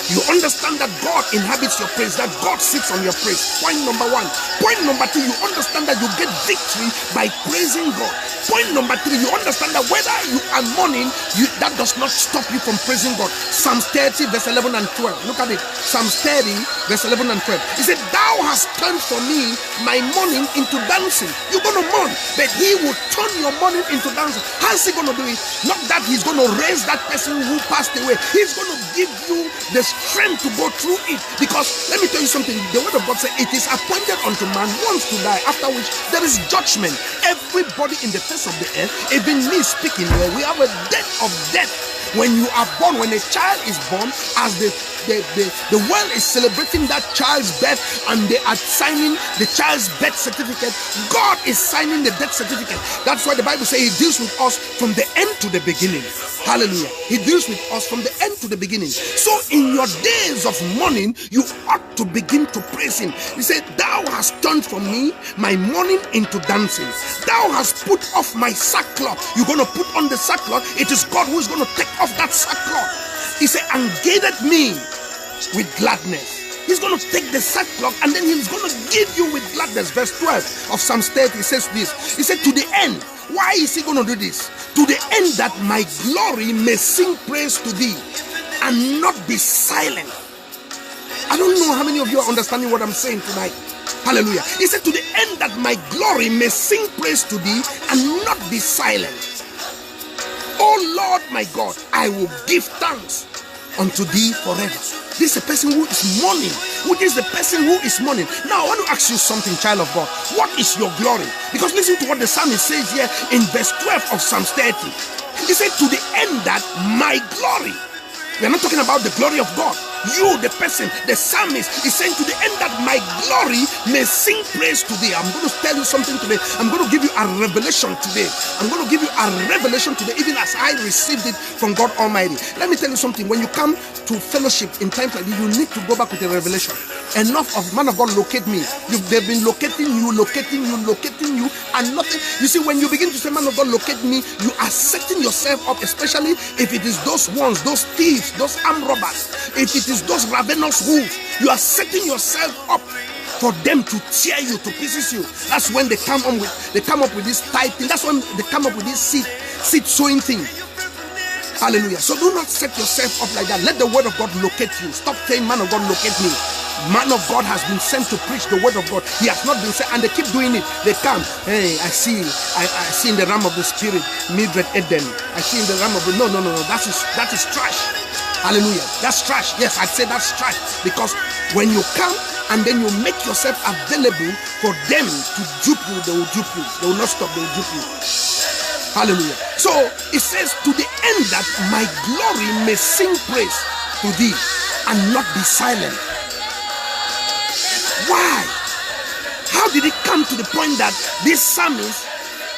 You understand that God inhabits your praise, that God sits on your praise. Point number one. Point number two, you understand that you get victory by praising God. Point number three, you understand that whether you are mourning, that does not stop you from praising God. Psalms 30 verse 11 and 12. Look at it. Psalms 30 verse 11 and 12. He said, thou hast turned for me my mourning into dancing. You're going to mourn, but He will turn your mourning into dancing. How's He going to do it? Not that He's going to raise that person who passed away. He's going to give you the strength to go through it. Because let me tell you something, the word of God says it is appointed unto man once to die, after which there is judgment. Everybody in the face of the earth, even me speaking here, we have a death of death. When you are born, when a child is born, as the world is celebrating that child's birth and they are signing the child's birth certificate, God is signing the death certificate. That's why the Bible says He deals with us from the end to the beginning. Hallelujah. He deals with us from the end to the beginning. So in your days of mourning, you ought to begin to praise Him. He said, thou hast turned from me my mourning into dancing. Thou hast put off my sackcloth. You're going to put on the sackcloth. It is God who is going to take off that sackcloth. He said, and girded me with gladness. He's going to take the sackcloth and then He's going to give you with gladness. Verse 12 of Psalms 30 says this. He said, to the end. Why is He going to do this? To the end that my glory may sing praise to Thee and not be silent. I don't know how many of you are understanding what I'm saying tonight. Hallelujah. He said, to the end that my glory may sing praise to Thee and not be silent. Oh Lord my God, I will give thanks unto Thee forever. This is a person who is mourning. Who is the person who is mourning? Now I want to ask you something, child of God. What is your glory? Because listen to what the psalmist says here in verse 12 of Psalms 30. He said, to the end that my glory. We are not talking about the glory of God. You, the person, the psalmist, is saying to the end that my glory may sing praise to Thee. I'm going to tell you something today. I'm going to give you a revelation today. I'm going to give you a revelation today, even as I received it from God Almighty. Let me tell you something. When you come to fellowship in times like this, you need to go back with a revelation. Enough of man of God locate me. They've been locating you, and nothing. You see, when you begin to say, man of God locate me, you are setting yourself up, especially if it is those ones, those thieves, those armed robbers, if it is those ravenous wolves, you are setting yourself up for them to tear you to pieces you. That's when they come up with this type thing. That's when they come up with this seed sowing thing. Hallelujah. So do not set yourself up like that. Let the word of God locate you. Stop saying, man of God, locate me. Man of God has been sent to preach the word of God. He has not been sent, and they keep doing it. They come, hey, I see in the realm of the spirit, Mildred Eden. I see in the realm of the no. That is trash. Hallelujah. That's trash. Yes, I'd say that's trash, because when you come and then you make yourself available for them to dupe you, they will dupe you. They will not stop. They will dupe you. Hallelujah. So it says, to the end that my glory may sing praise to thee and not be silent. Why? How did it come to the point that this psalmist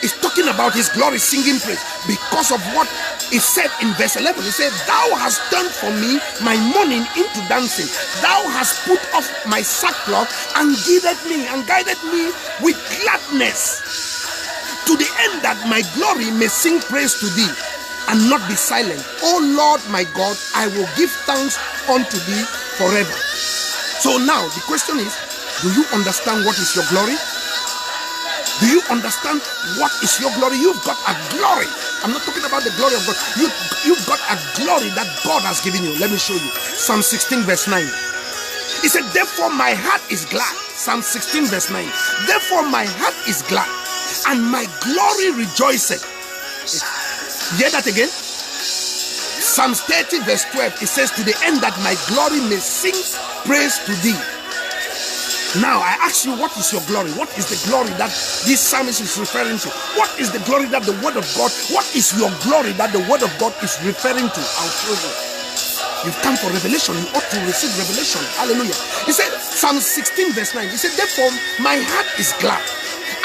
is talking about his glory, singing praise? Because of what is said in verse 11. He said, thou hast turned for me my mourning into dancing. Thou hast put off my sackcloth and guided me with gladness, to the end that my glory may sing praise to thee and not be silent. O Lord my God, I will give thanks unto thee forever. So now the question is, do you understand what is your glory? Do you understand what is your glory? You've got a glory. I'm not talking about the glory of God. You've got a glory that God has given you. Let me show you. Psalm 16 verse 9. He said, therefore my heart is glad. Psalm 16 verse 9. Therefore my heart is glad, and my glory rejoiceth. Hear that again? Psalm 30 verse 12. It says, to the end that my glory may sing praise to thee. Now I ask you, what is your glory? What is the glory that this psalmist is referring to? What is the glory that the word of God, what is your glory that the word of God is referring to? I'll show you. You've come for revelation. You ought to receive revelation. Hallelujah. He said, Psalm 16 verse 9. He said, therefore my heart is glad,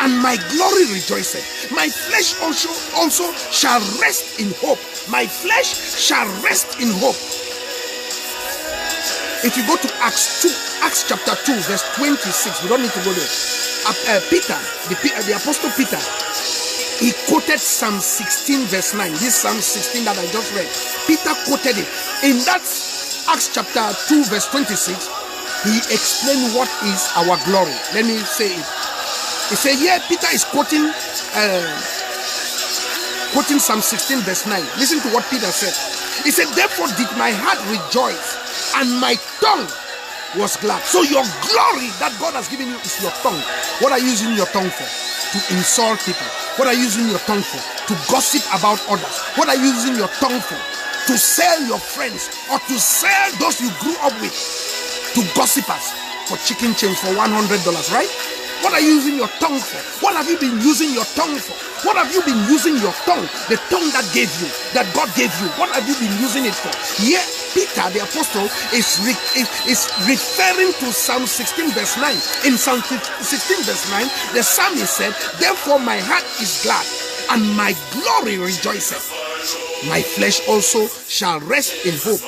and my glory rejoiceth. My flesh also shall rest in hope. My flesh shall rest in hope. If you go to Acts chapter 2 verse 26, we don't need to go there. Peter, the apostle Peter, he quoted Psalm 16 verse 9. This Psalm 16 that I just read, Peter quoted it. In that Acts chapter 2 verse 26, he explained what is our glory. Let me say it. He said, yeah, Peter is quoting Psalm 16 verse 9. Listen to what Peter said. He said, therefore did my heart rejoice, and my tongue was glad. So your glory that God has given you is your tongue. What are you using your tongue for? To insult people. What are you using your tongue for? To gossip about others. What are you using your tongue for? To sell your friends, or to sell those you grew up with to gossipers for chicken change for $100, right? What are you using your tongue for? What have you been using your tongue for? What have you been using your tongue, the tongue that gave you, that God gave you? What have you been using it for? Yeah, Peter the apostle is referring to Psalm 16 verse 9. In Psalm 16 verse 9, the psalmist said, therefore my heart is glad, and my glory rejoiceth. My flesh also shall rest in hope.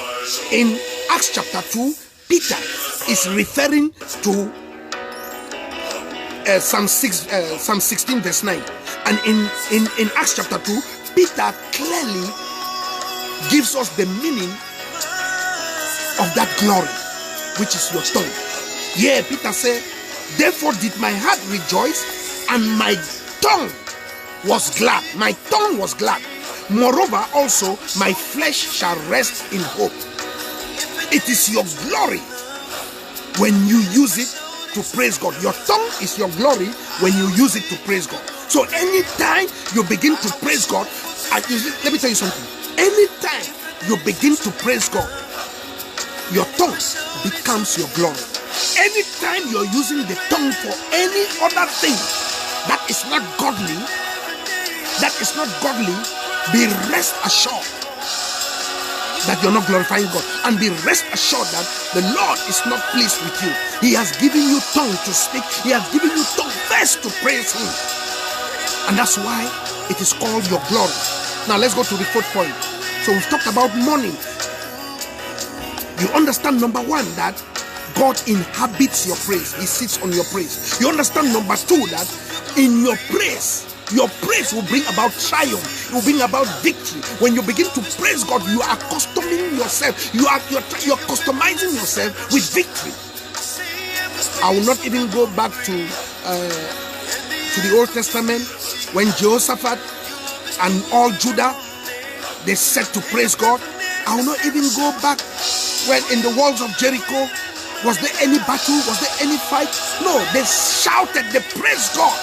In Acts chapter 2, Peter is referring to Psalm 16 verse 9, and in Acts chapter 2, Peter clearly gives us the meaning of that glory, which is your tongue. Yeah, Peter said, therefore did my heart rejoice, and my tongue was glad. My tongue was glad. Moreover also my flesh shall rest in hope. It is your glory when you use it to praise God. Your tongue is your glory when you use it to praise God. So anytime you begin to praise God, let me tell you something. Anytime you begin to praise God, your tongue becomes your glory. Anytime you're using the tongue for any other thing that is not godly, be rest assured that you're not glorifying God, and be rest assured that the Lord is not pleased with you. He has given you tongue to speak. He has given you tongue first to praise Him, and that's why it is called your glory. Now let's go to the fourth point. So we've talked about mourning. You understand, number one, that God inhabits your praise. He sits on your praise. You understand, number two, that in your praise will bring about triumph. It will bring about victory. When you begin to praise God, you are customizing yourself. You're customizing yourself with victory. I will not even go back to the Old Testament when Jehoshaphat and all Judah, they set to praise God. I will not even go back when in the walls of Jericho, was there any battle? Was there any fight? No, they shouted, they praised God,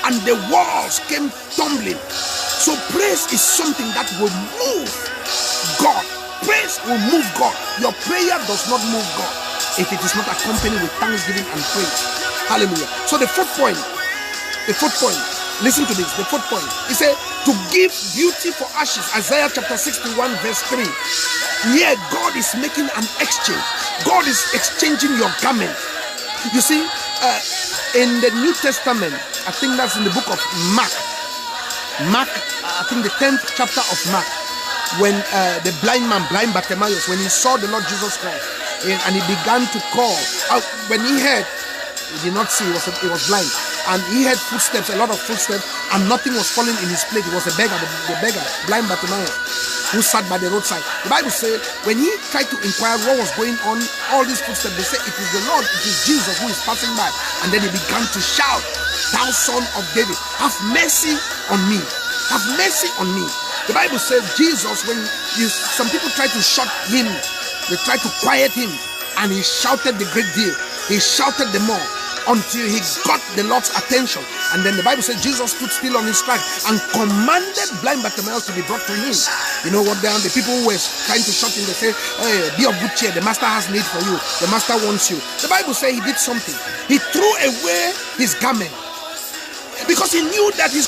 and the walls came tumbling. So praise is something that will move God. Praise will move God. Your prayer does not move God if it is not accompanied with thanksgiving and praise. Hallelujah. So the fourth point, listen to this. The fourth point, he said, to give beauty for ashes. Isaiah chapter 61 verse 3. Here God is making an exchange. God is exchanging your garment. You see, in the New Testament, I think that's in the book of Mark, I think the 10th chapter of Mark, when the blind Bartimaeus, when he saw the Lord Jesus Christ, and he began to call out, when he heard, he did not see, he was blind, and he heard footsteps, a lot of footsteps, and nothing was falling in his plate. He was a beggar, the beggar, blind Bartimaeus, who sat by the roadside. The Bible says, when he tried to inquire what was going on, all these footsteps, they say, it is the Lord, it is Jesus who is passing by. And then he began to shout, thou son of David, have mercy on me. Have mercy on me. The Bible says Jesus, when some people try to shut him, they try to quiet him, and he shouted the great deal. He shouted the more until he got the Lord's attention. And then the Bible says Jesus stood still on his track and commanded blind Bartimaeus to be brought to him. You know what? The people who were trying to shut him, they say, hey, be of good cheer. The master has need for you. The master wants you. The Bible says he did something. He threw away his garment, because he knew that he's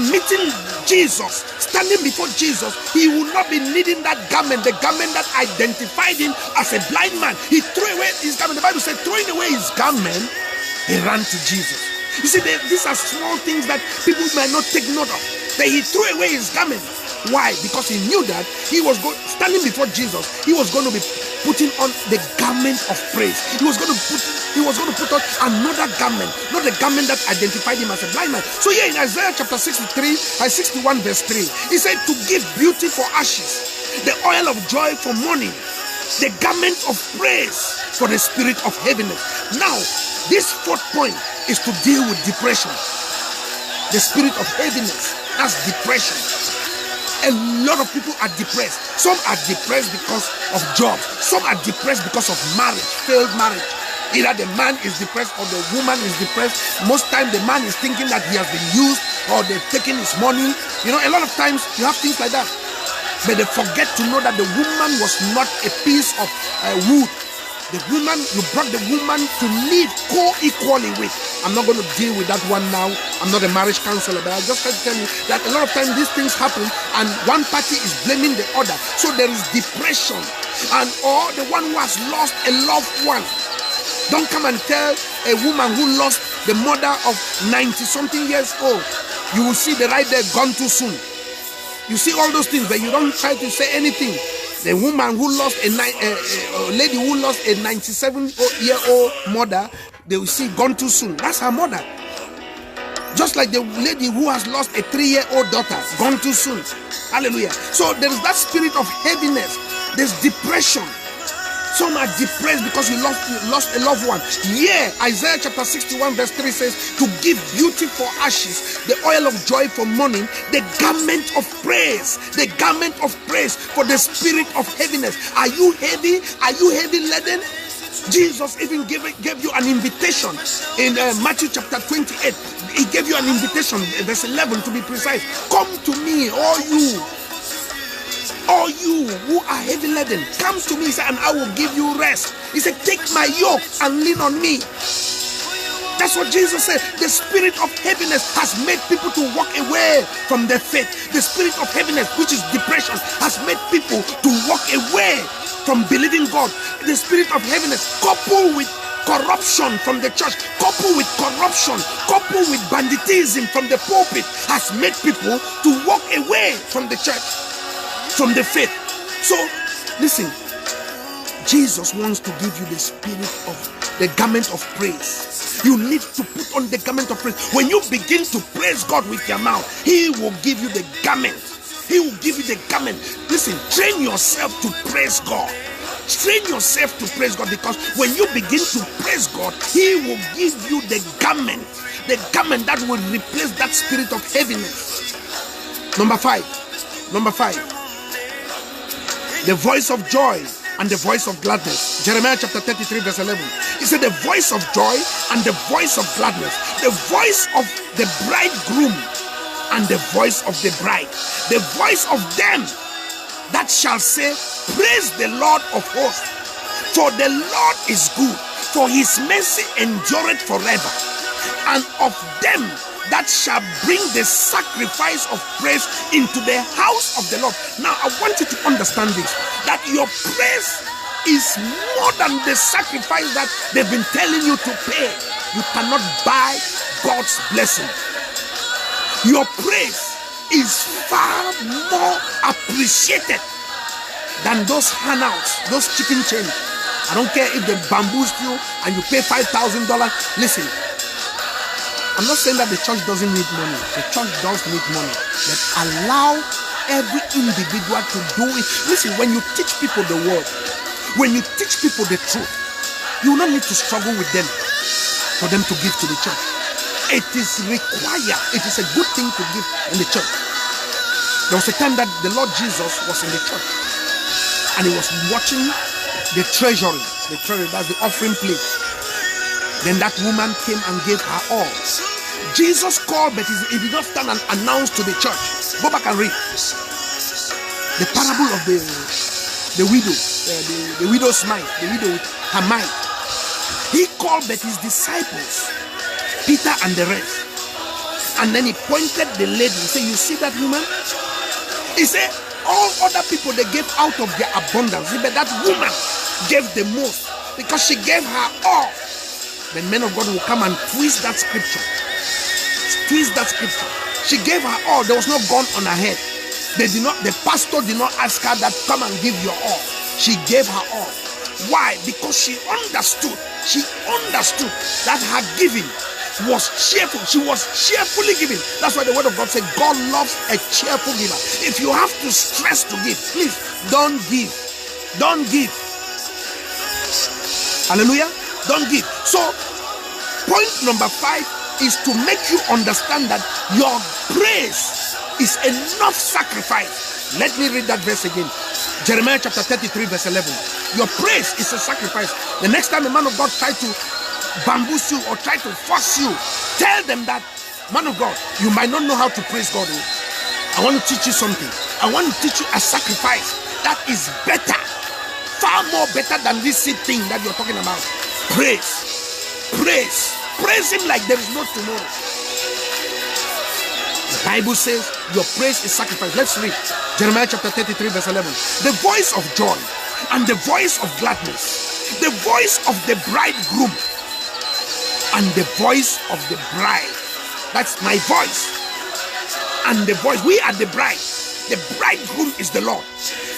meeting Jesus, standing before Jesus, he will not be needing that garment, the garment that identified him as a blind man. He threw away his garment. The Bible said, throwing away his garment, he ran to Jesus. You see, these are small things that people might not take note of. That he threw away his garment. Why? Because he knew that he was standing before Jesus. He was going to be putting on the garment of praise. He was going to put on another garment, not the garment that identified him as a blind man. So here in Isaiah chapter 61 verse 3, he said, to give beauty for ashes, the oil of joy for mourning, the garment of praise for the spirit of heaviness. Now, this fourth point is to deal with depression. The spirit of heaviness, that's depression. A lot of people are depressed. Some are depressed because of jobs. Some are depressed because of marriage, failed marriage. Either the man is depressed or the woman is depressed. Most times the man is thinking that he has been used or they've taken his money. You know, a lot of times you have things like that. But they forget to know that the woman was not a piece of wood. The woman, you brought the woman to live co-equally with. I'm not going to deal with that one now. I'm not a marriage counselor, but I just try to tell you that a lot of times these things happen and one party is blaming the other. So there is depression, or the one who has lost a loved one. Don't come and tell a woman who lost the mother of 90-something years old. You will see the right there, gone too soon. You see all those things, but you don't try to say anything. The woman who lost a lady who lost a 97-year-old mother, they will see gone too soon. That's her mother. Just like the lady who has lost a 3-year-old daughter, gone too soon. Hallelujah. So there is that spirit of heaviness. There's depression. Some are depressed because you lost a loved one. Yeah, Isaiah chapter 61 verse 3 says, to give beauty for ashes, the oil of joy for mourning, the garment of praise. The garment of praise for the spirit of heaviness. Are you heavy? Are you heavy laden? Jesus even gave you an invitation in Matthew chapter 28. He gave you an invitation, verse 11 to be precise. Come to me, all you who are heavy laden, come to me, and I will give you rest. He said, take my yoke and lean on me. That's what Jesus said. The spirit of heaviness has made people to walk away from their faith. The spirit of heaviness, which is depression, has made people to walk away from believing God. The spirit of heaviness, coupled with corruption from the church, coupled with corruption, coupled with banditism from the pulpit, has made people to walk away from the church, from the faith. So listen, Jesus wants to give you the spirit of the garment of praise. You need to put on the garment of praise. When you begin to praise God with your mouth, He will give you the garment. He will give you the garment. Listen, train yourself to praise God. Train yourself to praise God, because when you begin to praise God, He will give you the garment that will replace that spirit of heaviness. Number five, the voice of joy and the voice of gladness. Jeremiah chapter 33 verse 11. He said, the voice of joy and the voice of gladness, the voice of the bridegroom and the voice of the bride, the voice of them that shall say, praise the Lord of hosts, for the Lord is good, for his mercy endureth forever, and of them that shall bring the sacrifice of praise into the house of the Lord. Now I want you to understand this, that your praise is more than the sacrifice that they've been telling you to pay. You cannot buy God's blessing. Your praise is far more appreciated than those handouts, those chicken chains. I don't care if they bamboozled you and you pay $5,000. Listen, I'm not saying that the church doesn't need money. The church does need money. But allow every individual to do it. Listen, when you teach people the word, when you teach people the truth, you will not need to struggle with them for them to give to the church. It is required. It is a good thing to give in the church. There was a time that the Lord Jesus was in the church and he was watching the treasury. The treasury, that's the offering plate. Then that woman came and gave her all. Jesus called, but he did not stand and announce to the church. Go back and read the parable of the widow, the widow's mite, the widow with her mite. He called but his disciples, Peter and the rest, and then he pointed the lady. He said, you see that woman? He said, all other people, they gave out of their abundance, but that woman gave the most because she gave her all. The men of God will come and twist that scripture. Twist that scripture. She gave her all. There was no gun on her head. The pastor did not ask her that, come and give your all. She gave her all. Why? Because she understood that her giving was cheerful. She was cheerfully giving. That's why the word of God said, God loves a cheerful giver. If you have to stress to give, please don't give. Don't give. Hallelujah. Don't give. So, point number 5 is to make you understand that your praise is enough sacrifice. Let me read that verse again. Jeremiah chapter 33 verse 11. Your praise is a sacrifice. The next time a man of God try to bamboozle you or try to force you, tell them that, man of God, you might not know how to praise God. I want to teach you something. I want to teach you a sacrifice that is better, far more better than this thing that you're talking about. Praise him like there is no tomorrow. The Bible says your praise is sacrifice. Let's read Jeremiah chapter 33 verse 11. The voice of joy and the voice of gladness, the voice of the bridegroom and the voice of the bride. That's my voice and the voice. We are the bride. The bridegroom is the Lord.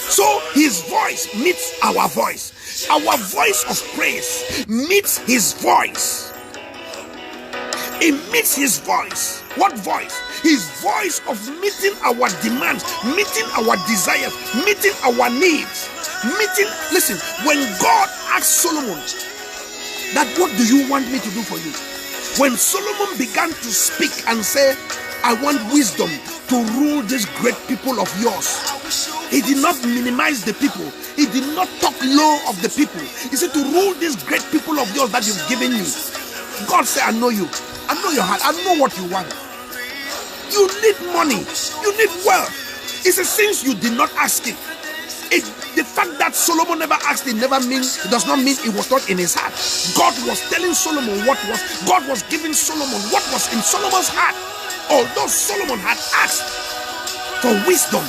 So his voice meets our voice. Our voice of praise meets his voice. It meets his voice. What voice? His voice of meeting our demands, meeting our desires, meeting our needs, listen, when God asked Solomon that, what do you want me to do for you? When Solomon began to speak and say, I want wisdom to rule this great people of yours, he did not minimize the people. He did not talk low of the people. He said, to rule this great people of yours that you've given me. God said, I know you. I know your heart. I know what you want. You need money. You need wealth. He said, since you did not ask it, the fact that Solomon never asked it does not mean it was not in his heart. God was telling Solomon God was giving Solomon what was in Solomon's heart. Although Solomon had asked for wisdom.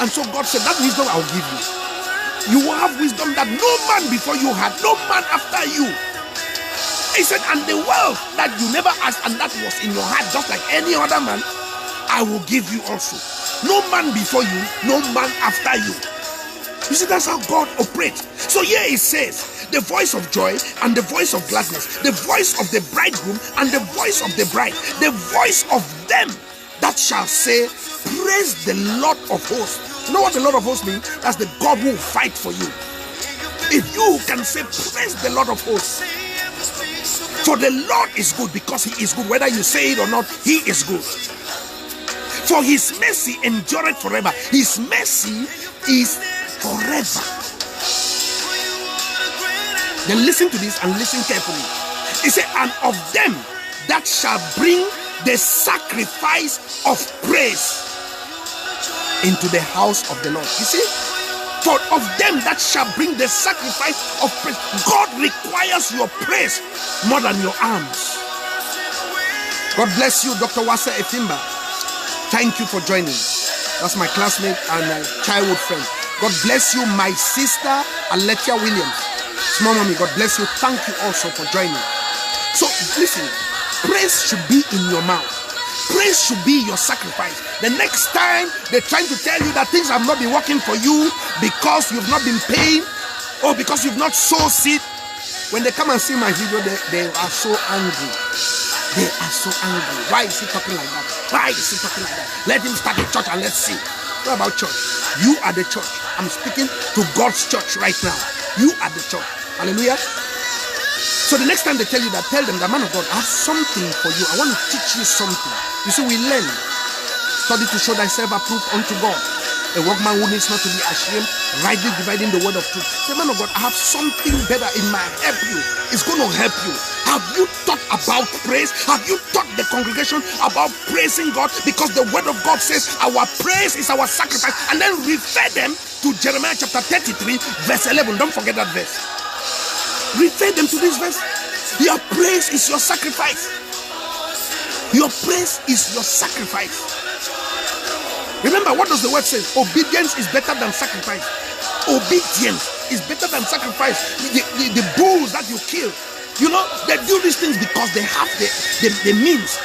And so God said, that wisdom I'll give you. You will have wisdom that no man before you had, no man after you. He said, and the wealth that you never asked and that was in your heart, just like any other man, I will give you also. No man before you, no man after you. You see, that's how God operates. So here it says, the voice of joy and the voice of gladness, the voice of the bridegroom and the voice of the bride, the voice of them that shall say, praise the Lord of hosts. You know what the Lord of hosts means? That's the God who will fight for you. If you can say, praise the Lord of hosts, for the Lord is good, because he is good, whether you say it or not, he is good. For his mercy endureth forever. His mercy is forever. Then listen to this and listen carefully. He said, and of them that shall bring the sacrifice of praise into the house of the Lord. You see, for of them that shall bring the sacrifice of praise, God requires your praise more than your arms. God bless you, Dr. Wasa Efimba. Thank you for joining. That's my classmate and childhood friend. God bless you, my sister Aletia Williams. Small mommy, God bless you. Thank you also for joining. So listen, praise should be in your mouth. Praise should be your sacrifice. The next time they're trying to tell you that things have not been working for you because you've not been paying or because you've not sown seed, when they come and see my video, they are so angry. They are so angry. Why is he talking like that? Why is he talking like that? Let him start a church and let's see. What about church? You are the church. I'm speaking to God's church right now. You are the church. Hallelujah. So the next time they tell you that, tell them, the man of God, I have something for you. I want to teach you something. You see, we learn. Study to show thyself approved unto God. A workman who needs not to be ashamed, rightly dividing the word of truth. Say, man of God, I have something better in my help you. It's going to help you. Have you thought about praise? Have you taught the congregation about praising God? Because the word of God says our praise is our sacrifice. And then refer them to Jeremiah chapter 33, verse 11. Don't forget that verse. Refer them to this verse. Your praise is your sacrifice. Your praise is your sacrifice. Remember, what does the word say? Obedience is better than sacrifice. Obedience is better than sacrifice. The bulls that you kill, you know, they do these things because they have the means.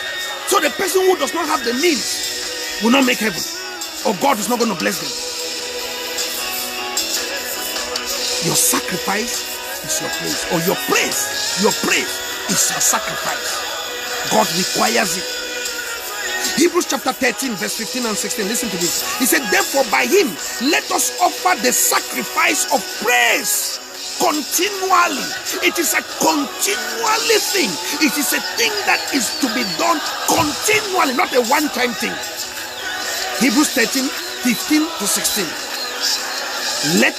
So the person who does not have the means will not make heaven, or God is not going to bless them. Your sacrifice is your praise, or your praise is your sacrifice. God requires it. Hebrews chapter 13 verse 15 and 16. Listen to this. He said, therefore by him let us offer the sacrifice of praise continually. It is a continually thing. It is a thing that is to be done continually, not a one-time thing. Hebrews 13 15 to 16.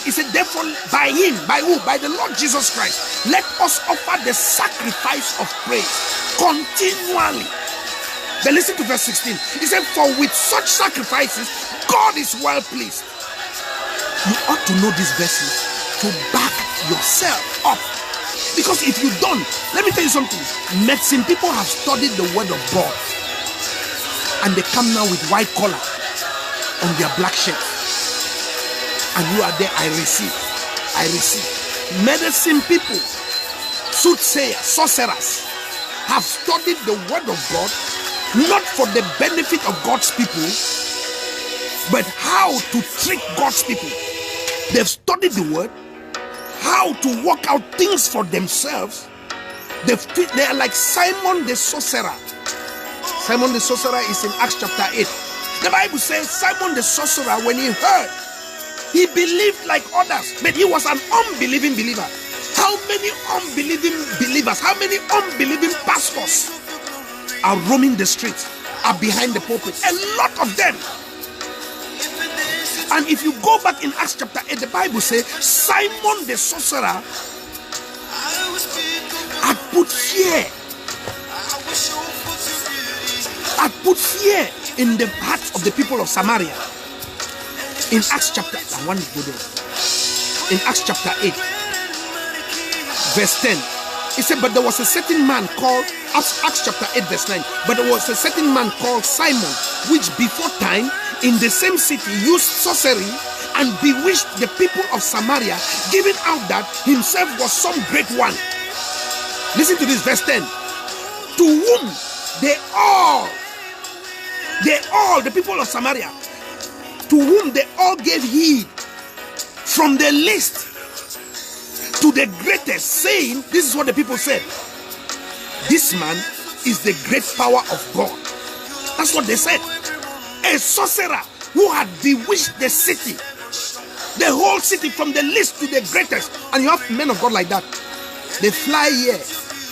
He said, therefore by him, by who? By the Lord Jesus Christ, let us offer the sacrifice of praise continually. Then listen to verse 16. He said, for with such sacrifices God is well pleased. You ought to know these verses to back yourself up, because if you don't, let me tell you something. Medicine people have studied the word of God and they come now with white collar on their black shirt, and you are there. I receive. Medicine people, soothsayers, sorcerers have studied the word of God not for the benefit of God's people, but how to trick God's people. They've studied the word, how to work out things for themselves. They are like Simon the sorcerer. Simon the sorcerer is in Acts chapter 8. The Bible says Simon the sorcerer, when he heard, he believed like others, but he was an unbelieving believer. How many unbelieving believers, how many unbelieving pastors are roaming the streets, are behind the pulpit? A lot of them. And if you go back in Acts chapter 8, the Bible says Simon the sorcerer had put fear in the hearts of the people of Samaria. In Acts chapter 8 verse 10, he said, but there was a certain man called, Acts chapter 8 verse 9, but there was a certain man called Simon, which before time in the same city used sorcery and bewitched the people of Samaria, giving out that himself was some great one. Listen to this, verse 10. To whom they all, the people of Samaria, to whom they all gave heed, from the least to the greatest, saying, this is what the people said, this man is the great power of God. That's what they said. A sorcerer who had bewitched the city. The whole city from the least to the greatest. And you have men of God like that. They fly here.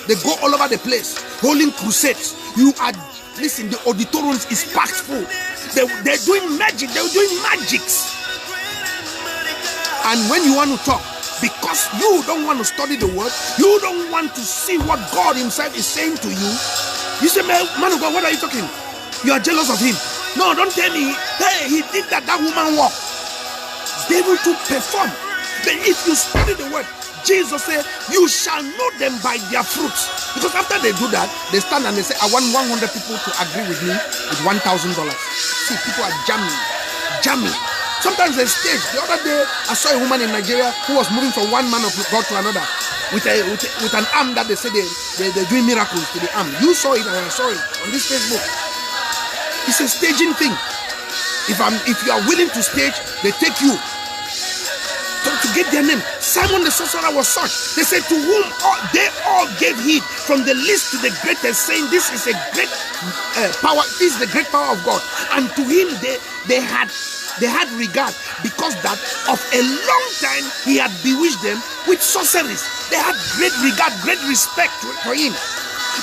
They go all over the place, holding crusades. You are, listen, the auditoriums is packed full. They're doing magic. They're doing magics. And when you want to talk, because you don't want to study the word, you don't want to see what God himself is saying to you, you say, man of God, what are you talking? You are jealous of him. No, don't tell me, hey, he did that woman walked. They will to perform. But if you study the word, Jesus said, you shall know them by their fruits. Because after they do that, they stand and they say, I want 100 people to agree with me with $1,000. See, people are jamming. Sometimes they stage. The other day, I saw a woman in Nigeria who was moving from one man of God to another with an arm that they say they're doing miracles to the arm. You saw it and I saw it on this Facebook. It's a staging thing. If you are willing to stage, they take you to get their name. Simon the sorcerer was such. They said, to whom they all gave heed, from the least to the greatest, saying, this is a great power. This is the great power of God. And to him they had regard, because that of a long time he had bewitched them with sorceries. They had great regard, great respect for him.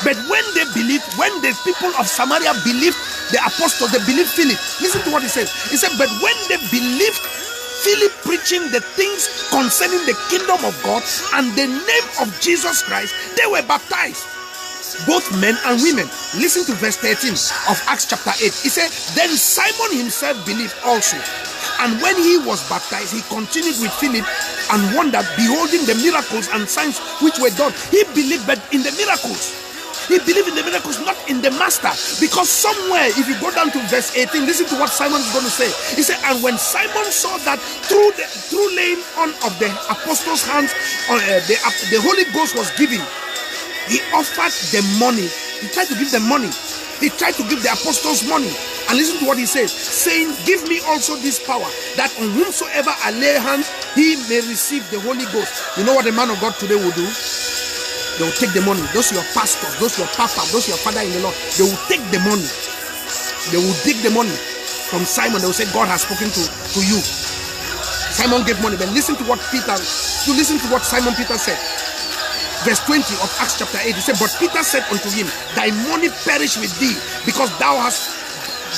But when they believed, when the people of Samaria believed the apostles, they believed Philip. Listen to what he says. He said, but when they believed Philip preaching the things concerning the kingdom of God and the name of Jesus Christ, they were baptized, both men and women. Listen to verse 13 of Acts chapter 8. He said, then Simon himself believed also, and when he was baptized, he continued with Philip and wondered, beholding the miracles and signs which were done. He believed, but in the miracles. He believed in the miracles, not in the master. Because somewhere, if you go down to verse 18, listen to what Simon is going to say. He said, and when Simon saw that through laying on of the apostles' hands, the Holy Ghost was given, he offered them money. He tried to give them money. He tried to give the apostles money. And listen to what he says, saying, give me also this power, that on whomsoever I lay hands, he may receive the Holy Ghost. You know what the man of God today will do? They will take the money. Those your pastors, those your papa, those your father in the Lord, they will take the money. They will take the money from Simon. They will say, God has spoken to you. Simon gave money. But listen to what Simon Peter said. Verse 20 of Acts chapter 8. He said, but Peter said unto him, thy money perish with thee, because thou hast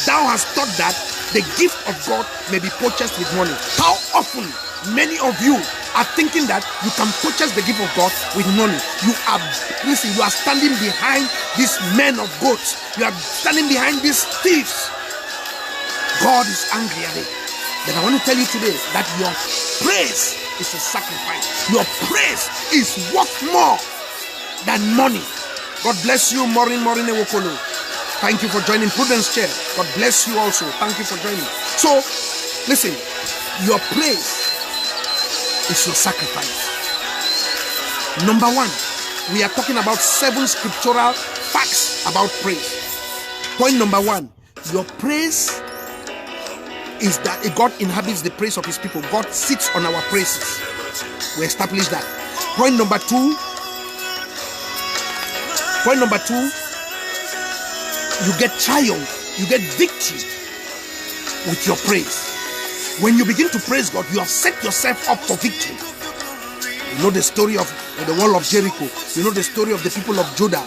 thought that the gift of God may be purchased with money. How often many of you are thinking that you can purchase the gift of God with money? You are standing behind these men of goats. You are standing behind these thieves. God is angry at it. But I want to tell you today that your praise is a sacrifice. Your praise is worth more than money. God bless you, Maureen Ewokolo. Thank you for joining Prudence Chair. God bless you also. Thank you for joining. So, listen, your praise is your sacrifice. Number one, we are talking about 7 scriptural facts about praise. Point number 1, your praise is that God inhabits the praise of his people. God sits on our praises. We established that. Point number 2, you get triumph, you get victory with your praise. When you begin to praise God, you have set yourself up for victory. You know the story of the wall of Jericho. You know the story of the people of Judah.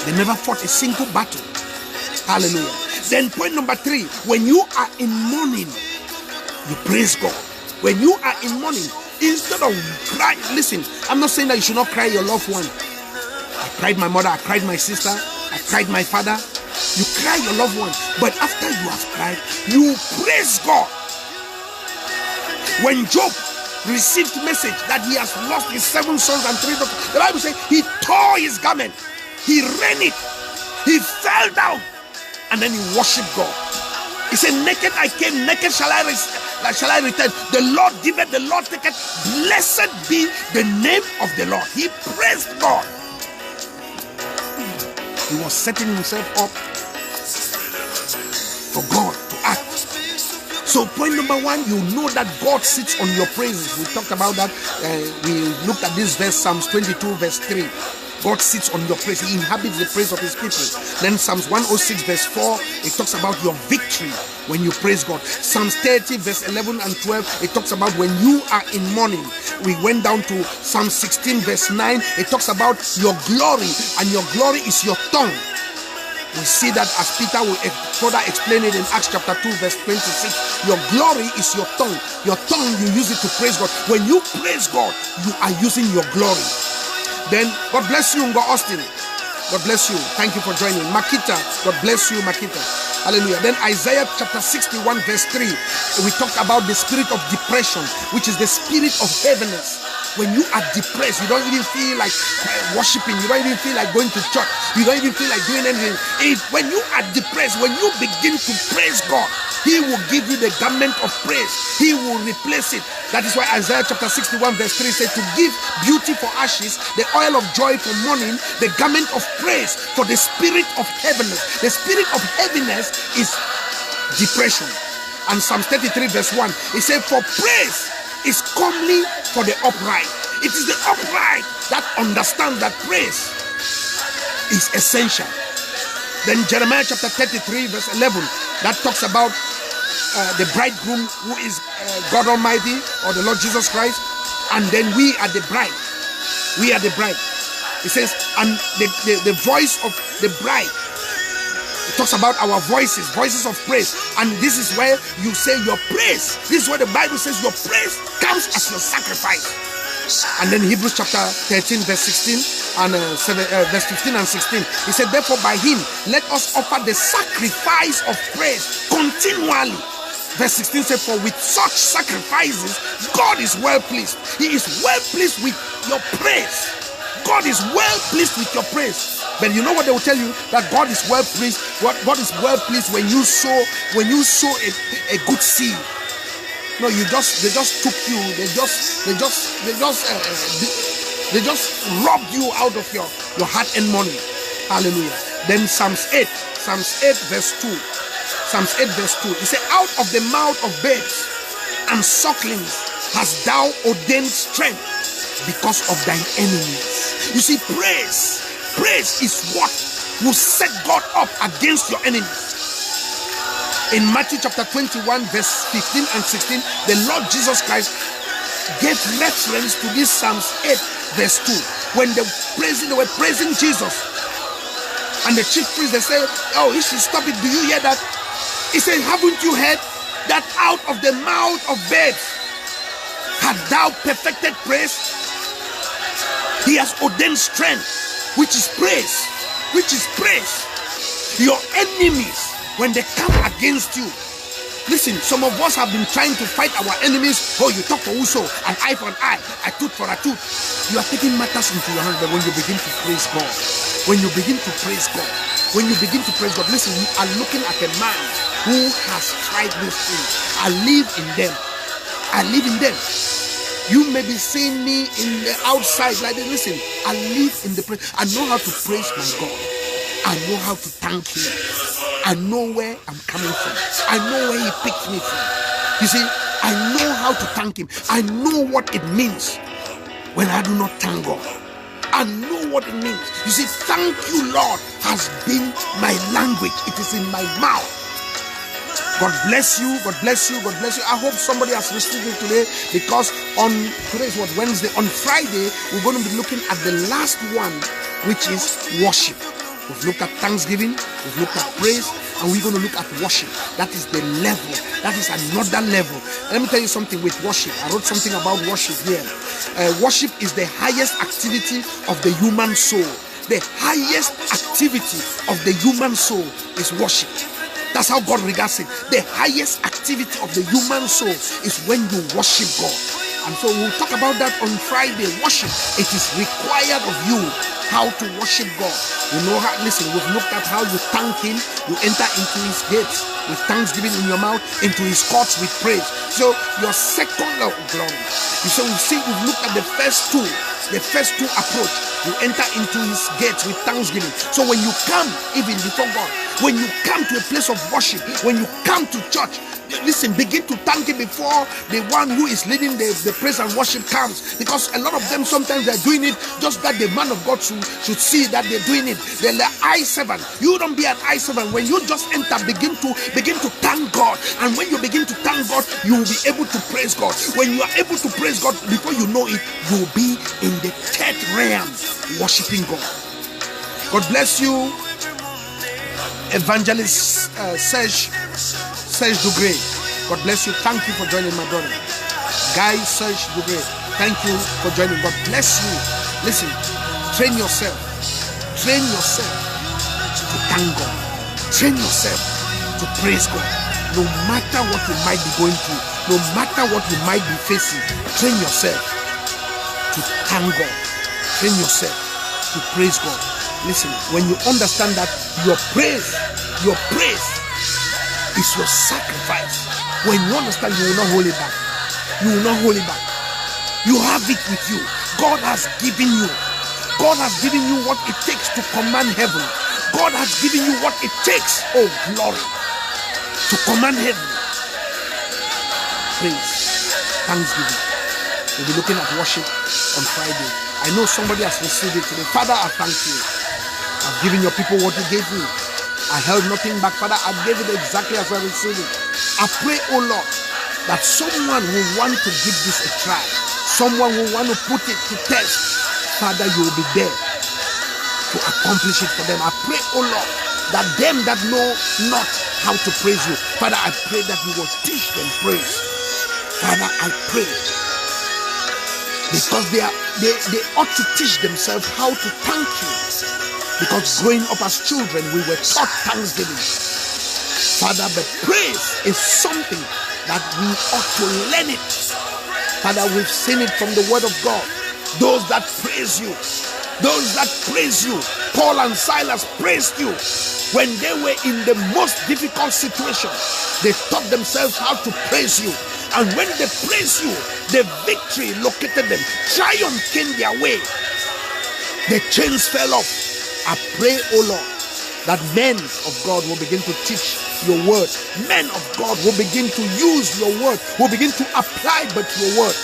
They never fought a single battle. Hallelujah. Then point number 3, when you are in mourning, you praise God. When you are in mourning, instead of crying, listen, I'm not saying that you should not cry your loved one. I cried my mother, I cried my sister, I cried my father. You cry your loved one, but after you have cried, you praise God. When Job received message that he has lost his 7 sons and 3 daughters, the Bible says he tore his garment, he rent it, he fell down, and then he worshiped God. He said, naked I came, naked shall I return. The Lord giveth, the Lord taketh. Blessed be the name of the Lord. He praised God. He was setting himself up for God to act. So point number 1, you know that God sits on your praises. We talked about that. We looked at this verse, Psalms 22 verse 3. God sits on your praise. He inhabits the praise of his people. Then Psalms 106 verse 4, it talks about your victory when you praise God. Psalms 30 verse 11 and 12, it talks about when you are in mourning. We went down to Psalm 16 verse 9, it talks about your glory, and your glory is your tongue. We see that as Peter will further explain it in Acts chapter 2 verse 26. Your glory is your tongue. Your tongue, you use it to praise God. When you praise God, you are using your glory. Then, God bless you, Ngo Austin. God bless you. Thank you for joining. Makita, God bless you, Makita. Hallelujah. Then Isaiah chapter 61 verse 3, we talked about the spirit of depression, which is the spirit of heaviness. When you are depressed, you don't even feel like worshiping, you don't even feel like going to church, you don't even feel like doing anything. When you are depressed, when you begin to praise God, He will give you the garment of praise. He will replace it. That is why Isaiah chapter 61 verse 3 said, to give beauty for ashes, the oil of joy for mourning, the garment of praise for the spirit of heaviness. The spirit of heaviness is depression. And Psalm 33 verse 1, it said, for praise is comely for the upright. It is the upright that understand that praise is essential. Then Jeremiah chapter 33 verse 11, that talks about the bridegroom who is God Almighty, or the Lord Jesus Christ, and then we are the bride. We are the bride. It says, and the voice of the bride. It talks about our voices of praise. And this is where you say your praise. This is where the Bible says your praise comes as your sacrifice. And then Hebrews chapter 13 verse 16 and verse 15 and 16. He said, therefore by Him let us offer the sacrifice of praise continually. Verse 16 said, for with such sacrifices God is well pleased. He is well pleased with your praise. God is well pleased with your praise. But you know what they will tell you? That God is well pleased. God is well pleased when you sow a good seed. No, they just took you. They just robbed you out of your hard-earned money. Hallelujah. Then Psalms 8 verse 2. Psalms 8 verse 2. It said, out of the mouth of babes and sucklings hast thou ordained strength because of thine enemies. You see, praise is what will set God up against your enemies. In Matthew chapter 21 verse 15 and 16, the Lord Jesus Christ gave reference to this Psalms 8 verse 2. When they were praising Jesus, and the chief priest, they said, oh, he should stop it. Do you hear that? He said, haven't you heard that out of the mouth of babes hast thou perfected praise? He has ordained strength, which is praise. Your enemies, when they come against you, listen, some of us have been trying to fight our enemies. Oh, you talk for Uso, an eye for an eye, a tooth for a tooth. You are taking matters into your hands. But when you begin to praise God, listen, you are looking at a man who has tried these things. I live in them. You may be seeing me in the outside like this. Listen, I live in the praise. I know how to praise my God. I know how to thank Him. I know where I'm coming from. I know where He picked me from. You see, I know how to thank Him. I know what it means when I do not thank God. I know what it means. You see, thank you, Lord, has been my language. It is in my mouth. God bless you. I hope somebody has received it today, because today is Wednesday. On Friday, we're going to be looking at the last one, which is worship. We've looked at thanksgiving, we've looked at praise, and we're going to look at worship. That is the level. That is another level. Let me tell you something with worship. I wrote something about worship here. Worship is the highest activity of the human soul. The highest activity of the human soul is worship. That's how God regards it. The highest activity of the human soul is when you worship God. And so we'll talk about that on Friday. Worship. It is required of you how to worship God. You know how, listen, we've looked at how you thank Him. You enter into His gates with thanksgiving in your mouth, into His courts with praise. So your second level of glory. We've looked at the first two approach. You enter into His gates with thanksgiving. So when you come even before God, When you come to a place of worship, when you come to church, listen, begin to thank him before the one who is leading the praise and worship comes. Because a lot of them, sometimes they're doing it just that the man of God should see that they're doing it. They're the eye servant. You don't be an eye servant. When you just enter, begin to thank God. And when you begin to thank God, you will be able to praise God. When you are able to praise God, before you know it, you will be in the third realm worshiping God. God bless you, Evangelist Serge Dugray. God bless you. Thank you for joining, my brother. Guy Serge Dugray, thank you for joining. God bless you. Listen, train yourself to thank God. Train yourself to praise God. No matter what you might be going through, no matter what you might be facing, train yourself to thank God. Train yourself to praise God. Listen, when you understand that your praise is your sacrifice. When you understand, you will not hold it back. You will not hold it back. You have it with you. God has given you. God has given you what it takes to command heaven. God has given you what it takes, oh glory, to command heaven. Praise, thanksgiving. We'll be looking at worship on Friday. I know somebody has received it today. Father, I thank you. I've given your people what you gave me. I held nothing back. Father, I gave it exactly as I received it. I pray, oh Lord, that someone will want to give this a try. Someone will want to put it to test. Father, you will be there to accomplish it for them. I pray, oh Lord, that them that know not how to praise you, Father, I pray that you will teach them praise. Father, I pray, because they ought to teach themselves how to thank you. Because growing up as children, we were taught thanksgiving. Father, but praise is something that we ought to learn it. Father, we've seen it from the word of God. Those that praise you, Paul and Silas praised you. When they were in the most difficult situation, they taught themselves how to praise you. And when they praise you, the victory located them. Triumph came their way. The chains fell off. I pray, oh Lord, that men of God will begin to teach your word. Men of God will begin to use your word, will begin to apply but your word.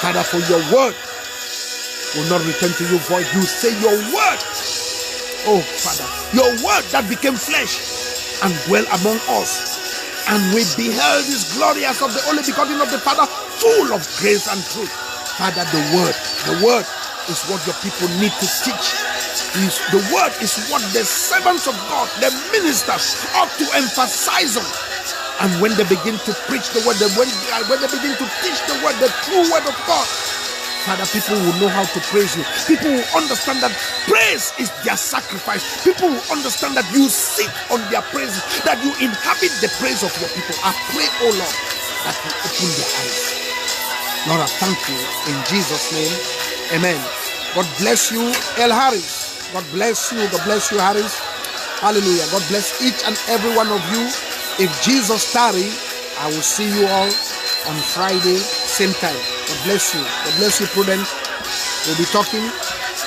Father, for your word will not return to you void. You say your word, oh Father, your word that became flesh and dwell among us. And we beheld his glory as of the only begotten of the Father, full of grace and truth. Father, the word is what your people need to teach. The word is what the servants of God, the ministers, ought to emphasize on. And when they begin to preach the word, when they begin to teach the word, the true word of God, Father, people will know how to praise you. People will understand that praise is their sacrifice. People will understand that you sit on their praise, that you inhabit the praise of your people. I pray, oh Lord, that you open their eyes. Lord, I thank you in Jesus' name. Amen. God bless you, El Harris. God bless you. God bless you, Harris. Hallelujah. God bless each and every one of you. If Jesus tarry, I will see you all on Friday, same time. God bless you. God bless you, Prudence. We'll be talking.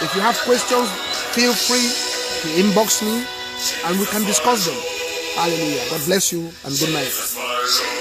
If you have questions, feel free to inbox me and we can discuss them. Hallelujah. God bless you and good night.